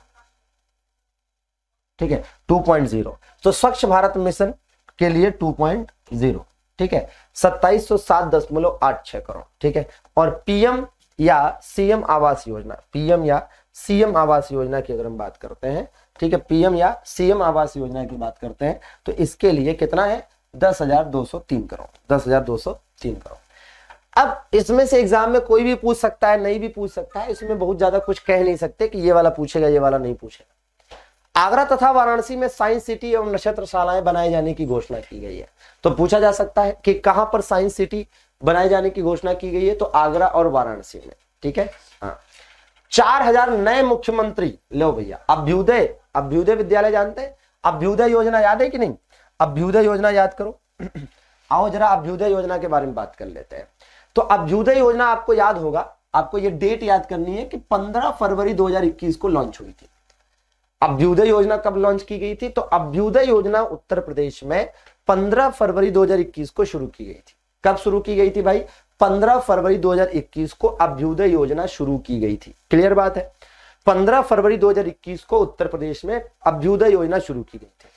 S2: ठीक है, 2.0। तो स्वच्छ भारत मिशन के लिए 2.0, ठीक है, 2707.86 करोड़, ठीक है। और पीएम या सीएम आवास योजना, पीएम या सीएम आवास योजना की अगर हम बात करते हैं, ठीक है, पीएम या सीएम आवास योजना की बात करते हैं, तो इसके लिए कितना है? 10,203 करोड़, 10,203 करोड़। अब इसमें से एग्जाम में कोई भी पूछ सकता है, नहीं भी पूछ सकता है, इसमें बहुत ज्यादा कुछ कह नहीं सकते कि ये वाला पूछेगा, ये वाला नहीं पूछेगा। आगरा तथा वाराणसी में साइंस सिटी एवं नक्षत्रशालाएं बनाए जाने की घोषणा की गई है। तो पूछा जा सकता है कि कहां पर साइंस सिटी बनाए जाने की घोषणा की गई है? तो आगरा और वाराणसी में, ठीक है। हाँ, 4000 नए मुख्यमंत्री, लो भैया, अभ्युदय विद्यालय जानते हैं? अभ्युदय योजना याद है कि नहीं? अभ्युदय योजना याद करो। आओ जरा अभ्युदय योजना के बारे में बात कर लेते हैं। तो अभ्युदय योजना आपको याद होगा, आपको ये डेट याद करनी है कि 15 फरवरी 2021 को लॉन्च हुई थी। अभ्युदय योजना कब लॉन्च की गई थी? तो अभ्युदय योजना उत्तर प्रदेश में 15 फरवरी 2021 को शुरू की गई थी। कब शुरू की गई थी भाई? 15 फरवरी 2021 को अभ्युदय योजना शुरू की गई थी। क्लियर बात है? 15 फरवरी 2021 को उत्तर प्रदेश में अभ्युदय योजना शुरू की गई थी।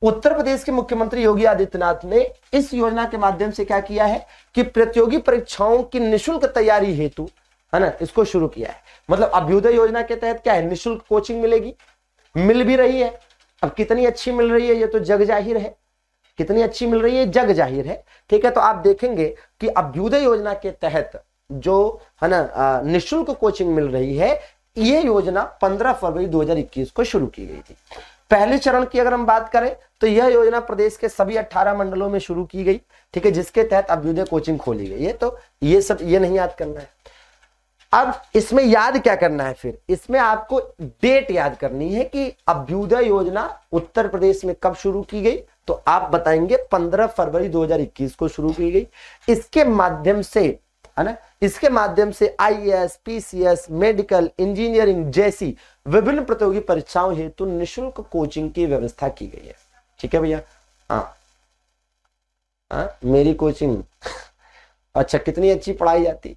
S2: उत्तर प्रदेश के मुख्यमंत्री योगी आदित्यनाथ ने इस योजना के माध्यम से क्या किया है कि प्रतियोगी परीक्षाओं की निःशुल्क तैयारी हेतु, है ना, इसको शुरू किया है। मतलब अभ्युदय योजना के तहत क्या है? निःशुल्क कोचिंग मिलेगी, मिल भी रही है। अब कितनी अच्छी मिल रही है ये तो जग जाहिर है, कितनी अच्छी मिल रही है जग जाहिर है, ठीक है। तो आप देखेंगे कि अभ्युदय योजना के तहत जो है ना निःशुल्क कोचिंग मिल रही है, ये योजना 15 फरवरी 2021 को शुरू की गई थी। पहले चरण की अगर हम बात करें तो यह योजना प्रदेश के सभी 18 मंडलों में शुरू की गई, ठीक है, जिसके तहत अभ्युदय कोचिंग खोली गई है। तो ये सब ये नहीं याद करना है। अब इसमें याद क्या करना है, फिर इसमें आपको डेट याद करनी है कि अभ्युदय योजना उत्तर प्रदेश में कब शुरू की गई। तो आप बताएंगे 15 फरवरी 2021 को शुरू की गई। इसके माध्यम से, है ना, इसके माध्यम से आईएएस, पीसीएस, मेडिकल, इंजीनियरिंग जैसी विभिन्न प्रतियोगी परीक्षाओं हेतु निःशुल्क कोचिंग की व्यवस्था की गई है। ठीक है भैया। हाँ, मेरी कोचिंग अच्छा, कितनी अच्छी पढ़ाई जाती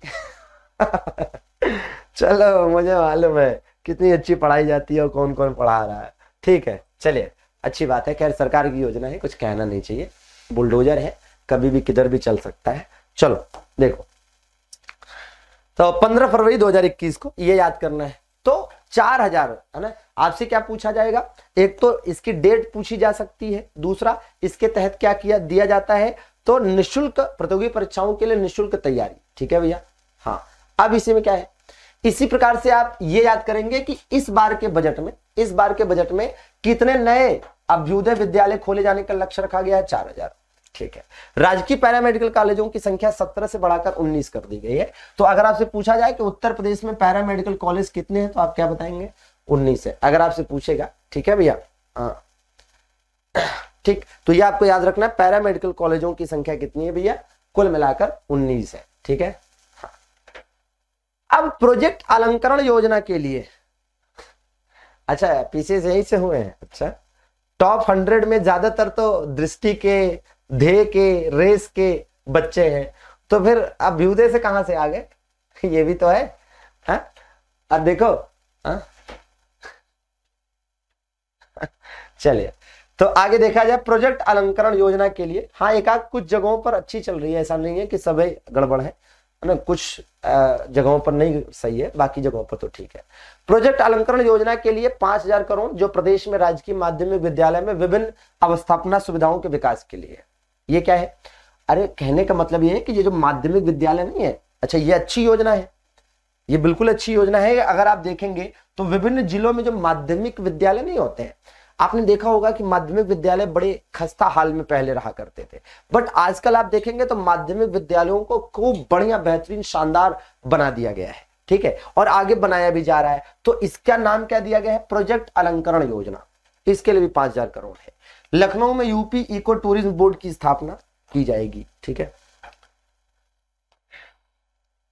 S2: चलो, मुझे मालूम है कितनी अच्छी पढ़ाई जाती है और कौन कौन पढ़ा रहा है। ठीक है, चलिए, अच्छी बात है। खैर, सरकार की योजना है, कुछ कहना नहीं चाहिए, बुलडोजर है, कभी भी किधर भी चल सकता है। चलो देखो, तो 15 फरवरी 2021 को ये याद करना है। तो 4000, है ना, आपसे क्या पूछा जाएगा, एक तो इसकी डेट पूछी जा सकती है, दूसरा इसके तहत क्या किया दिया जाता है, तो निःशुल्क प्रतियोगी परीक्षाओं के लिए निःशुल्क तैयारी। ठीक है भैया। हाँ, अब इसी में क्या है, इसी प्रकार से आप ये याद करेंगे कि इस बार के बजट में कितने नए अभ्युदय विद्यालय खोले जाने का लक्ष्य रखा गया है, 4000। ठीक है। राजकीय पैरामेडिकल कॉलेजों की संख्या 17 से बढ़ाकर 19 कर दी गई है। तो अगर आपसे पूछा जाए कि उत्तर प्रदेश में पैरामेडिकल कॉलेज कितने हैं, तो आप क्या बताएंगे, 19 है, अगर आपसे पूछेगा। ठीक है भैया। हाँ, ठीक, तो ये आपको याद रखना है, पैरामेडिकल कॉलेजों की संख्या कितनी है भैया, कुल मिलाकर 19 है। ठीक है। अब प्रोजेक्ट अलंकरण योजना के लिए, अच्छा पीछे यही से हुए हैं, अच्छा, टॉप 100 में ज्यादातर तो दृष्टि के, ध्येय के, रेस के बच्चे हैं, तो फिर अभ्युदय से कहां से आ गए, ये भी तो है। अब देखो, चलिए, तो आगे देखा जाए प्रोजेक्ट अलंकरण योजना के लिए। हाँ, एक आध कुछ जगहों पर अच्छी चल रही है, ऐसा नहीं है कि सभी गड़बड़ है ना, कुछ जगहों पर नहीं सही है, बाकी जगहों पर तो ठीक है। प्रोजेक्ट अलंकरण योजना के लिए 5000 करोड़ जो प्रदेश में राजकीय माध्यमिक विद्यालय में विभिन्न अवस्थापना सुविधाओं के विकास के लिए। ये क्या है, अरे कहने का मतलब ये है कि ये जो माध्यमिक विद्यालय नहीं है, अच्छा ये अच्छी योजना है, ये बिल्कुल अच्छी योजना है। अगर आप देखेंगे तो विभिन्न जिलों में जो माध्यमिक विद्यालय नहीं होते हैं, आपने देखा होगा कि माध्यमिक विद्यालय बड़े खस्ता हाल में पहले रहा करते थे, बट आजकल आप देखेंगे तो माध्यमिक विद्यालयों को खूब बढ़िया, बेहतरीन, शानदार बना दिया गया है। ठीक है, और आगे बनाया भी जा रहा है। तो इसका नाम क्या दिया गया है, प्रोजेक्ट अलंकरण योजना। इसके लिए भी 5000 करोड़ है। लखनऊ में यूपी इको टूरिज्म बोर्ड की स्थापना की जाएगी। ठीक है।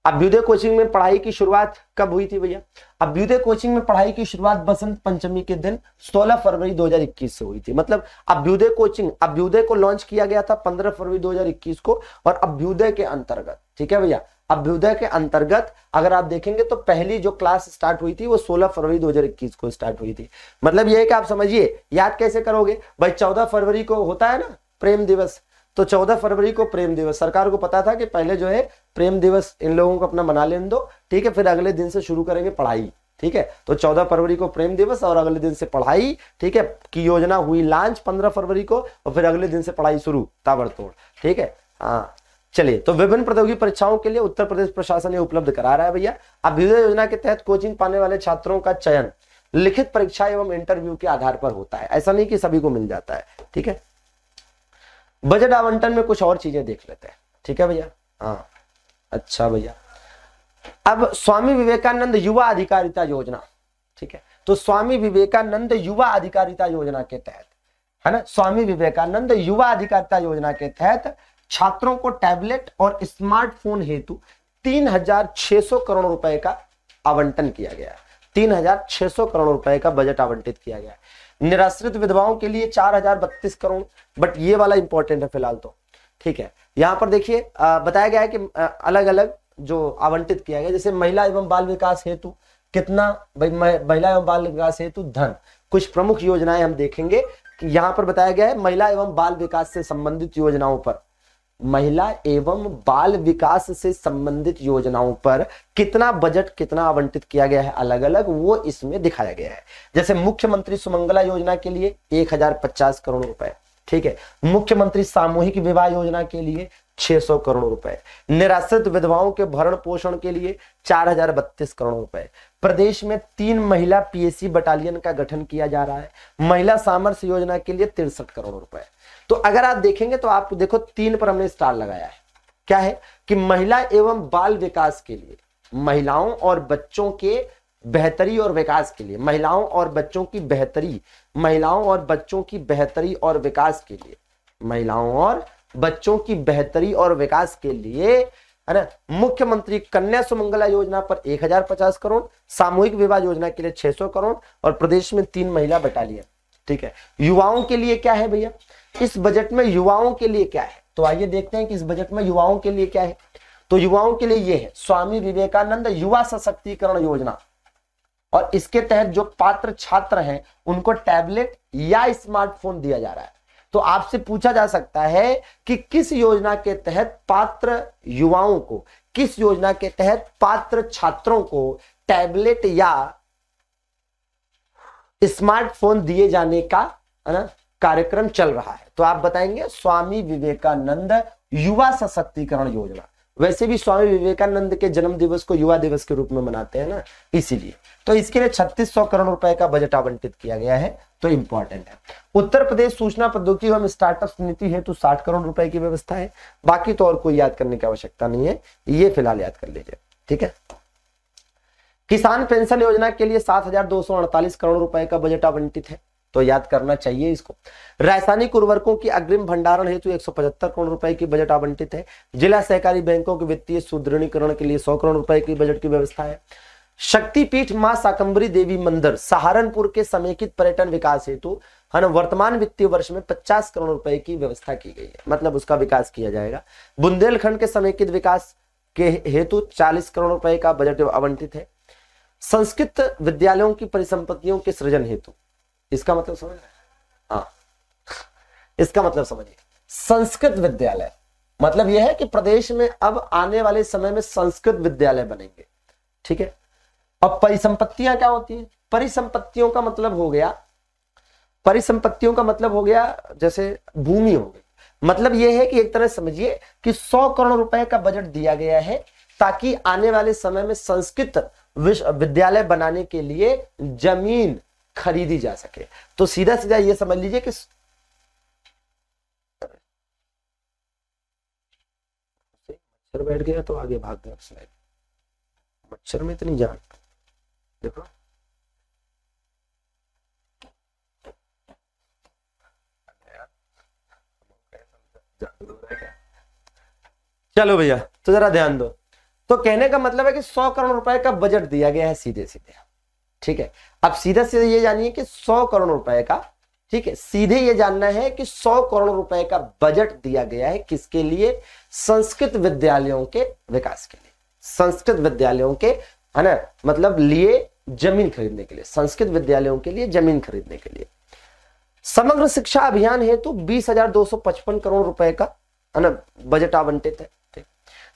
S2: अभ्युदय कोचिंग में पढ़ाई की शुरुआत कब हुई थी भैया, अभ्युदय कोचिंग में पढ़ाई की शुरुआत बसंत पंचमी के दिन 16 फरवरी 2021 से हुई थी। मतलब अभ्युदय कोचिंग, अभ्युदय को लॉन्च किया गया था 15 फरवरी 2021 को, और अभ्युदय के अंतर्गत, ठीक है भैया, अभ्युदय के अंतर्गत अगर आप देखेंगे तो पहली जो क्लास स्टार्ट हुई थी वो 16 फरवरी 2021 को स्टार्ट हुई थी। मतलब ये है कि आप समझिए, याद कैसे करोगे भाई, 14 फरवरी को होता है ना प्रेम दिवस, तो 14 फरवरी को प्रेम दिवस, सरकार को पता था कि पहले जो है प्रेम दिवस इन लोगों को अपना मना लेने दो, ठीक है, फिर अगले दिन से शुरू करेंगे पढ़ाई। ठीक है, तो 14 फरवरी को प्रेम दिवस और अगले दिन से पढ़ाई, ठीक है, की योजना हुई लॉन्च 15 फरवरी को, और फिर अगले दिन से पढ़ाई शुरू ताबड़तोड़। ठीक है। हाँ, चलिए, तो विभिन्न प्रतियोगी परीक्षाओं के लिए उत्तर प्रदेश प्रशासन ये उपलब्ध करा रहा है भैया। अभ्युदय योजना के तहत कोचिंग पाने वाले छात्रों का चयन लिखित परीक्षा एवं इंटरव्यू के आधार पर होता है, ऐसा नहीं कि सभी को मिल जाता है। ठीक है। बजट आवंटन में कुछ और चीजें देख लेते हैं। ठीक है भैया। हाँ, अच्छा भैया, अब स्वामी विवेकानंद युवा अधिकारिता योजना, ठीक है, तो स्वामी विवेकानंद युवा अधिकारिता योजना के तहत, है ना, स्वामी विवेकानंद युवा अधिकारिता योजना के तहत छात्रों को टैबलेट और स्मार्टफोन हेतु 3600 करोड़ रुपए का आवंटन किया गया है। 3600 करोड़ रुपए का बजट आवंटित किया गया है। निराश्रित विधवाओं के लिए 4032 करोड़, बट ये वाला इंपॉर्टेंट है फिलहाल तो। ठीक है, यहां पर देखिए बताया गया है कि अलग अलग जो आवंटित किया गया, जैसे महिला एवं बाल विकास हेतु कितना भाई, महिला एवं बाल विकास हेतु धन, कुछ प्रमुख योजनाएं हम देखेंगे कि यहां पर बताया गया है महिला एवं बाल विकास से संबंधित योजनाओं पर, महिला एवं बाल विकास से संबंधित योजनाओं पर कितना बजट, कितना आवंटित किया गया है अलग अलग, वो इसमें दिखाया गया है। जैसे मुख्यमंत्री सुमंगला योजना के लिए 1050 करोड़ रुपए, ठीक है, मुख्यमंत्री सामूहिक विवाह योजना के लिए 600 करोड़ रुपए। निराश्रित विधवाओं के भरण पोषण के लिए 4032 करोड़ रुपए। प्रदेश में 3 महिला पीएसी बटालियन का गठन किया जा रहा है। महिला सामर्थ्य योजना के लिए 63 करोड़ रुपए। तो अगर आप देखेंगे तो आप देखो 3 पर हमने स्टार लगाया है। क्या है कि महिला एवं बाल विकास के लिए, महिलाओं और बच्चों के बेहतरी और विकास के लिए, महिलाओं और बच्चों की बेहतरी, महिलाओं और बच्चों की बेहतरी और विकास के लिए, महिलाओं और बच्चों की बेहतरी और विकास के लिए, है ना, मुख्यमंत्री कन्या सुमंगला योजना पर 1050 करोड़, सामूहिक विवाह योजना के लिए 600 करोड़ और प्रदेश में 3 महिला बटालियन। ठीक है, युवाओं के लिए क्या है भैया इस बजट में? युवाओं के लिए क्या है? तो आइए देखते हैं कि इस बजट में युवाओं के लिए क्या है। तो युवाओं के लिए ये है स्वामी विवेकानंद युवा सशक्तिकरण योजना, और इसके तहत जो पात्र छात्र हैं उनको टैबलेट या स्मार्टफोन दिया जा रहा है। तो आपसे पूछा जा सकता है कि किस योजना के तहत पात्र युवाओं को, किस योजना के तहत पात्र छात्रों को टैबलेट या स्मार्टफोन दिए जाने का, है ना, कार्यक्रम चल रहा है। तो आप बताएंगे स्वामी विवेकानंद युवा सशक्तिकरण योजना। वैसे भी स्वामी विवेकानंद के जन्म दिवस को युवा दिवस के रूप में मनाते हैं ना, इसीलिए। तो इसके लिए 3600 करोड़ रुपए का बजट आवंटित किया गया है, तो इंपॉर्टेंट है। उत्तर प्रदेश सूचना प्रौद्योगिकी एवं स्टार्टअप नीति हेतु 60 करोड़ रुपए की व्यवस्था है। बाकी तो और कोई याद करने की आवश्यकता नहीं है, ये फिलहाल याद कर लीजिए। ठीक है, किसान पेंशन योजना के लिए 7248 करोड़ रुपए का बजट आवंटित है, तो याद करना चाहिए इसको। रासायनिक उर्वरकों की अग्रिम भंडारण हेतु 175 करोड़ रुपए की बजट आवंटित है। जिला सहकारी बैंकों के वित्तीय सुदृढ़ीकरण के लिए 100 करोड़ रुपए की बजट की व्यवस्था है। शक्तिपीठ मां शाकंभरी देवी मंदिर सहारनपुर के समेकित पर्यटन विकास हेतु, है ना, वर्तमान वित्तीय वर्ष में 50 करोड़ रुपए की व्यवस्था की गई है, मतलब उसका विकास किया जाएगा। बुंदेलखंड के समेकित विकास के हेतु 40 करोड़ रुपए का बजट आवंटित है। संस्कृत विद्यालयों की परिसंपत्तियों के सृजन हेतु, इसका मतलब समझ रहे हैं? हाँ, इसका मतलब समझिए। संस्कृत विद्यालय मतलब यह है कि प्रदेश में अब आने वाले समय में संस्कृत विद्यालय बनेंगे। ठीक है, अब परिसंपत्तियां क्या होती है? परिसंपत्तियों का मतलब हो गया, परिसंपत्तियों का मतलब हो गया जैसे भूमि हो गई। मतलब यह है कि एक तरह समझिए कि 100 करोड़ रुपए का बजट दिया गया है ताकि आने वाले समय में संस्कृत विद्यालय बनाने के लिए जमीन खरीदी जा सके। तो सीधा सीधा ये समझ लीजिए कि मच्छर बैठ गया तो आगे भाग गया स्लाइड। मच्छर में इतनी जान, देखो चलो भैया, तो जरा ध्यान दो। तो कहने का मतलब है कि 100 करोड़ रुपए का बजट दिया गया है सीधे सीधे। ठीक है, अब सीधे सीधे ये जानिए कि 100 करोड़ रुपए का, ठीक है, सीधे ये जानना है कि 100 करोड़ रुपए का बजट दिया गया है किसके लिए? संस्कृत विद्यालयों के विकास के लिए, संस्कृत विद्यालयों के, है ना, मतलब लिए जमीन खरीदने के लिए, संस्कृत विद्यालयों के लिए जमीन खरीदने के लिए। समग्र शिक्षा अभियान हेतु 20,255 करोड़ रुपए का, है ना, बजट आवंटित है।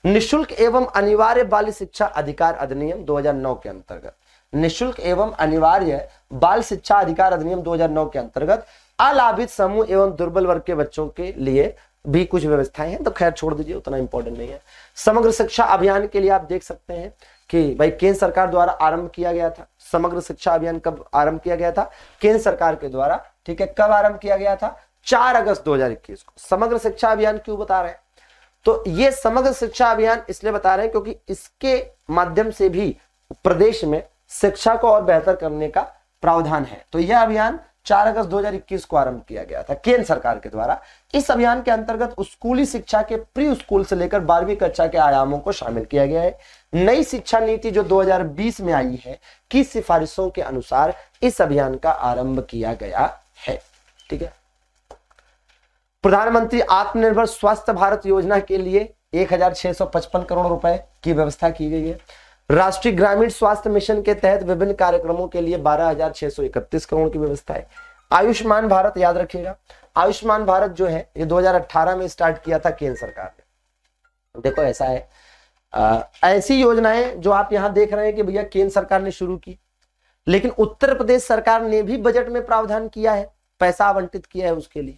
S2: निःशुल्क एवं अनिवार्य बाल शिक्षा अधिकार अधिनियम 2009 के अंतर्गत, निःशुल्क एवं अनिवार्य बाल शिक्षा अधिकार अधिनियम 2009 के अंतर्गत अलाभित समूह एवं दुर्बल वर्ग के बच्चों के लिए भी कुछ व्यवस्थाएं हैं, तो खैर छोड़ दीजिए, उतना इंपॉर्टेंट नहीं है। समग्र शिक्षा अभियान के लिए आप देख सकते हैं कि भाई केंद्र सरकार द्वारा आरंभ किया गया था। समग्र शिक्षा अभियान कब आरंभ किया गया था? केंद्र सरकार के द्वारा। ठीक है, कब आरंभ किया गया था? 4 अगस्त 2021 को। समग्र शिक्षा अभियान क्यों बता रहे हैं? तो ये समग्र शिक्षा अभियान इसलिए बता रहे हैं क्योंकि इसके माध्यम से भी प्रदेश में शिक्षा को और बेहतर करने का प्रावधान है। तो यह अभियान 4 अगस्त 2021 को आरंभ किया गया था केंद्र सरकार के द्वारा। इस अभियान के अंतर्गत स्कूली शिक्षा के प्री स्कूल से लेकर 12वीं कक्षा के आयामों को शामिल किया गया है। नई शिक्षा नीति जो 2020 में आई है की सिफारिशों के अनुसार इस अभियान का आरंभ किया गया है। ठीक है, प्रधानमंत्री आत्मनिर्भर स्वस्थ भारत योजना के लिए 1655 करोड़ रुपए की व्यवस्था की गई है। राष्ट्रीय ग्रामीण स्वास्थ्य मिशन के तहत विभिन्न कार्यक्रमों के लिए 12,631 करोड़ की व्यवस्था है। आयुष्मान भारत याद रखिएगा, आयुष्मान भारत जो है ये 2018 में स्टार्ट किया था केंद्र सरकार ने। देखो ऐसा है, ऐसी योजनाएं जो आप यहां देख रहे हैं कि भैया केंद्र सरकार ने शुरू की, लेकिन उत्तर प्रदेश सरकार ने भी बजट में प्रावधान किया है, पैसा आवंटित किया है उसके लिए।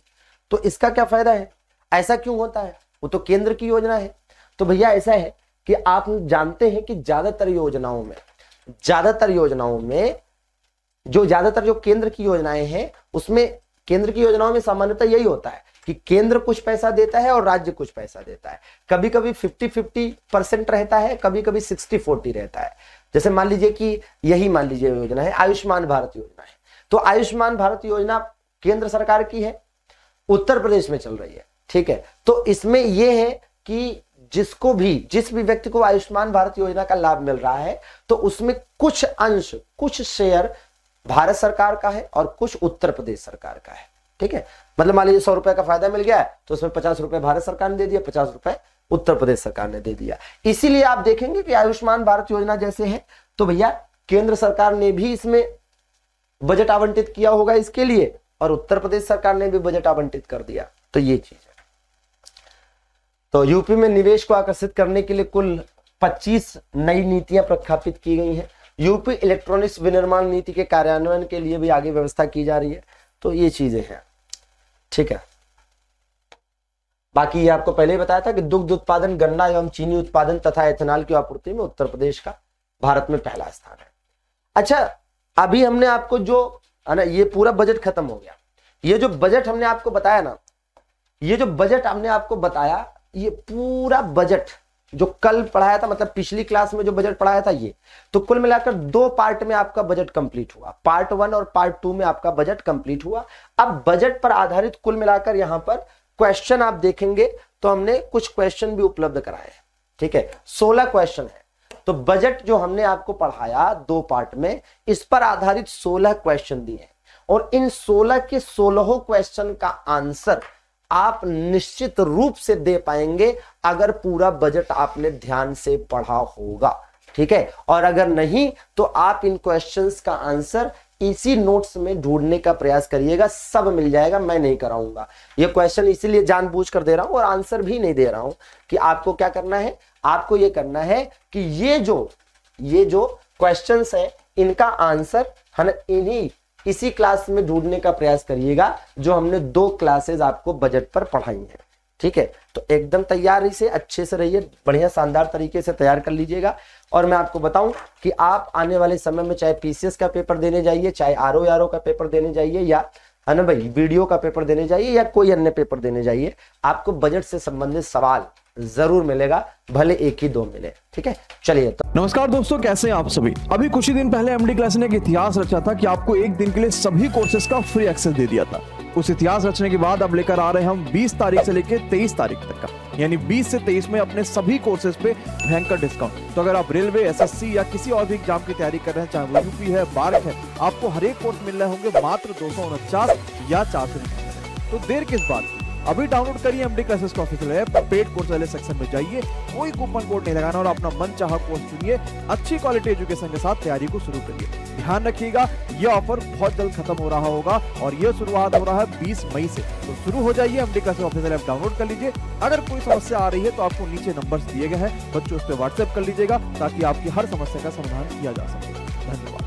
S2: तो इसका क्या फायदा है? ऐसा क्यों होता है? वो तो केंद्र की योजना है। तो भैया ऐसा है कि आप जानते हैं कि ज्यादातर योजनाओं में जो केंद्र की योजनाएं हैं उसमें केंद्र की योजनाओं में सामान्यतः यही होता है कि केंद्र कुछ पैसा देता है और राज्य कुछ पैसा देता है। कभी कभी 50-50% रहता है, कभी कभी 60-40 रहता है। जैसे मान लीजिए कि यही मान लीजिए योजना है आयुष्मान भारत योजना है, तो आयुष्मान भारत योजना केंद्र सरकार की है, उत्तर प्रदेश में चल रही है, ठीक है। तो इसमें यह है कि जिस भी व्यक्ति को आयुष्मान भारत योजना का लाभ मिल रहा है तो उसमें कुछ अंश, कुछ शेयर भारत सरकार का है और कुछ उत्तर प्रदेश सरकार का है, ठीक है। मतलब मान लीजिए 100 रुपए का फायदा मिल गया है तो उसमें 50 रुपए भारत सरकार ने दे दिया, 50 रुपए उत्तर प्रदेश सरकार ने दे दिया। इसीलिए आप देखेंगे कि आयुष्मान भारत योजना जैसे है तो भैया केंद्र सरकार ने भी इसमें बजट आवंटित किया होगा इसके लिए और उत्तर प्रदेश सरकार ने भी बजट आवंटित कर दिया। तो ये चीज है। तो यूपी में निवेश को आकर्षित करने के लिए कुल 25 नई नीतियां प्रख्यापित की गई हैं। यूपी इलेक्ट्रॉनिक्स विनिर्माण नीति के कार्यान्वयन के लिए भी आगे व्यवस्था की जा रही है। तो ये चीजें हैं, ठीक है। बाकी ये आपको पहले ही बताया था कि दुग्ध उत्पादन, गन्ना एवं चीनी उत्पादन तथा एथेनॉल की आपूर्ति में उत्तर प्रदेश का भारत में पहला स्थान है। अच्छा, अभी हमने आपको जो है ना, ये पूरा बजट खत्म हो गया। ये जो बजट हमने आपको बताया ना, ये जो बजट हमने आपको बताया, ये पूरा बजट जो कल पढ़ाया था, मतलब पिछली क्लास में जो बजट पढ़ाया था, ये तो कुल मिलाकर 2 पार्ट में आपका बजट कंप्लीट हुआ। पार्ट 1 और पार्ट 2 में आपका बजट कंप्लीट हुआ। अब बजट पर आधारित कुल मिलाकर यहां पर क्वेश्चन आप देखेंगे तो हमने कुछ क्वेश्चन भी उपलब्ध कराए हैं, ठीक है। 16 क्वेश्चन है। तो बजट जो हमने आपको पढ़ाया 2 पार्ट में, इस पर आधारित 16 क्वेश्चन दिए हैं और इन 16 के 16 क्वेश्चन का आंसर आप निश्चित रूप से दे पाएंगे अगर पूरा बजट आपने ध्यान से पढ़ा होगा, ठीक है। और अगर नहीं तो आप इन क्वेश्चंस का आंसर इसी नोट्स में ढूंढने का प्रयास करिएगा, सब मिल जाएगा। मैं नहीं कराऊंगा ये क्वेश्चन, इसीलिए जानबूझकर दे रहा हूं और आंसर भी नहीं दे रहा हूं कि आपको क्या करना है। आपको ये करना है कि ये जो क्वेश्चंस है इनका आंसर है ना, इसी क्लास में ढूंढने का प्रयास करिएगा जो हमने 2 क्लासेस आपको बजट पर पढ़ाई हैं, ठीक है। तो एकदम तैयारी से अच्छे से रहिए, बढ़िया शानदार तरीके से तैयार कर लीजिएगा। और मैं आपको बताऊं कि आप आने वाले समय में चाहे पीसीएस का पेपर देने जाइए, चाहे आरओ का पेपर देने जाइए, या है ना भाई वीडियो का पेपर देने जाइए या कोई अन्य पेपर देने जाइए, आपको बजट से संबंधित सवाल जरूर मिलेगा, भले 1 ही 2 मिले, ठीक है। चलिए तो
S1: नमस्कार दोस्तों, कैसे हैं आप सभी। अभी कुछ ही दिन पहले एमडी क्लास ने एक इतिहास रचा था कि आपको एक दिन के लिए सभी कोर्सेज का फ्री एक्सेस दे दिया था। उस इतिहास रचने के बाद अब लेकर आ रहे हैं हम 20 तारीख से लेकर 23 तारीख तक का, यानी 20 से 23 में अपने सभी कोर्सेज पे भयंकर डिस्काउंट। तो अगर आप रेलवे, एसएससी या किसी और भी एग्जाम की तैयारी कर रहे हैं, चाहे वो यूपी है, बार्क है, आपको हर एक कोर्स मिल रहे होंगे मात्र 249 या 499। तो देर किस बात की, अभी डाउनलोड करिए एमडी क्लासेस का ऑफिशियल ऐप, पेड कोर्स वाले सेक्शन में जाइए, कोई कूपन कोड नहीं लगाना और अपना मनचाहा कोर्स चुनिए, अच्छी क्वालिटी एजुकेशन के साथ तैयारी को शुरू करिए। ध्यान रखिएगा, ये ऑफर बहुत जल्द खत्म हो रहा होगा और ये शुरुआत हो रहा है 20 मई से। तो शुरू हो जाइए, MD classes official app download कर लीजिए। अगर कोई समस्या आ रही है तो आपको नीचे नंबर्स दिए गए हैं, बच्चों उस पर व्हाट्सएप कर लीजिएगा ताकि आपकी हर समस्या का समाधान किया जा सके। धन्यवाद।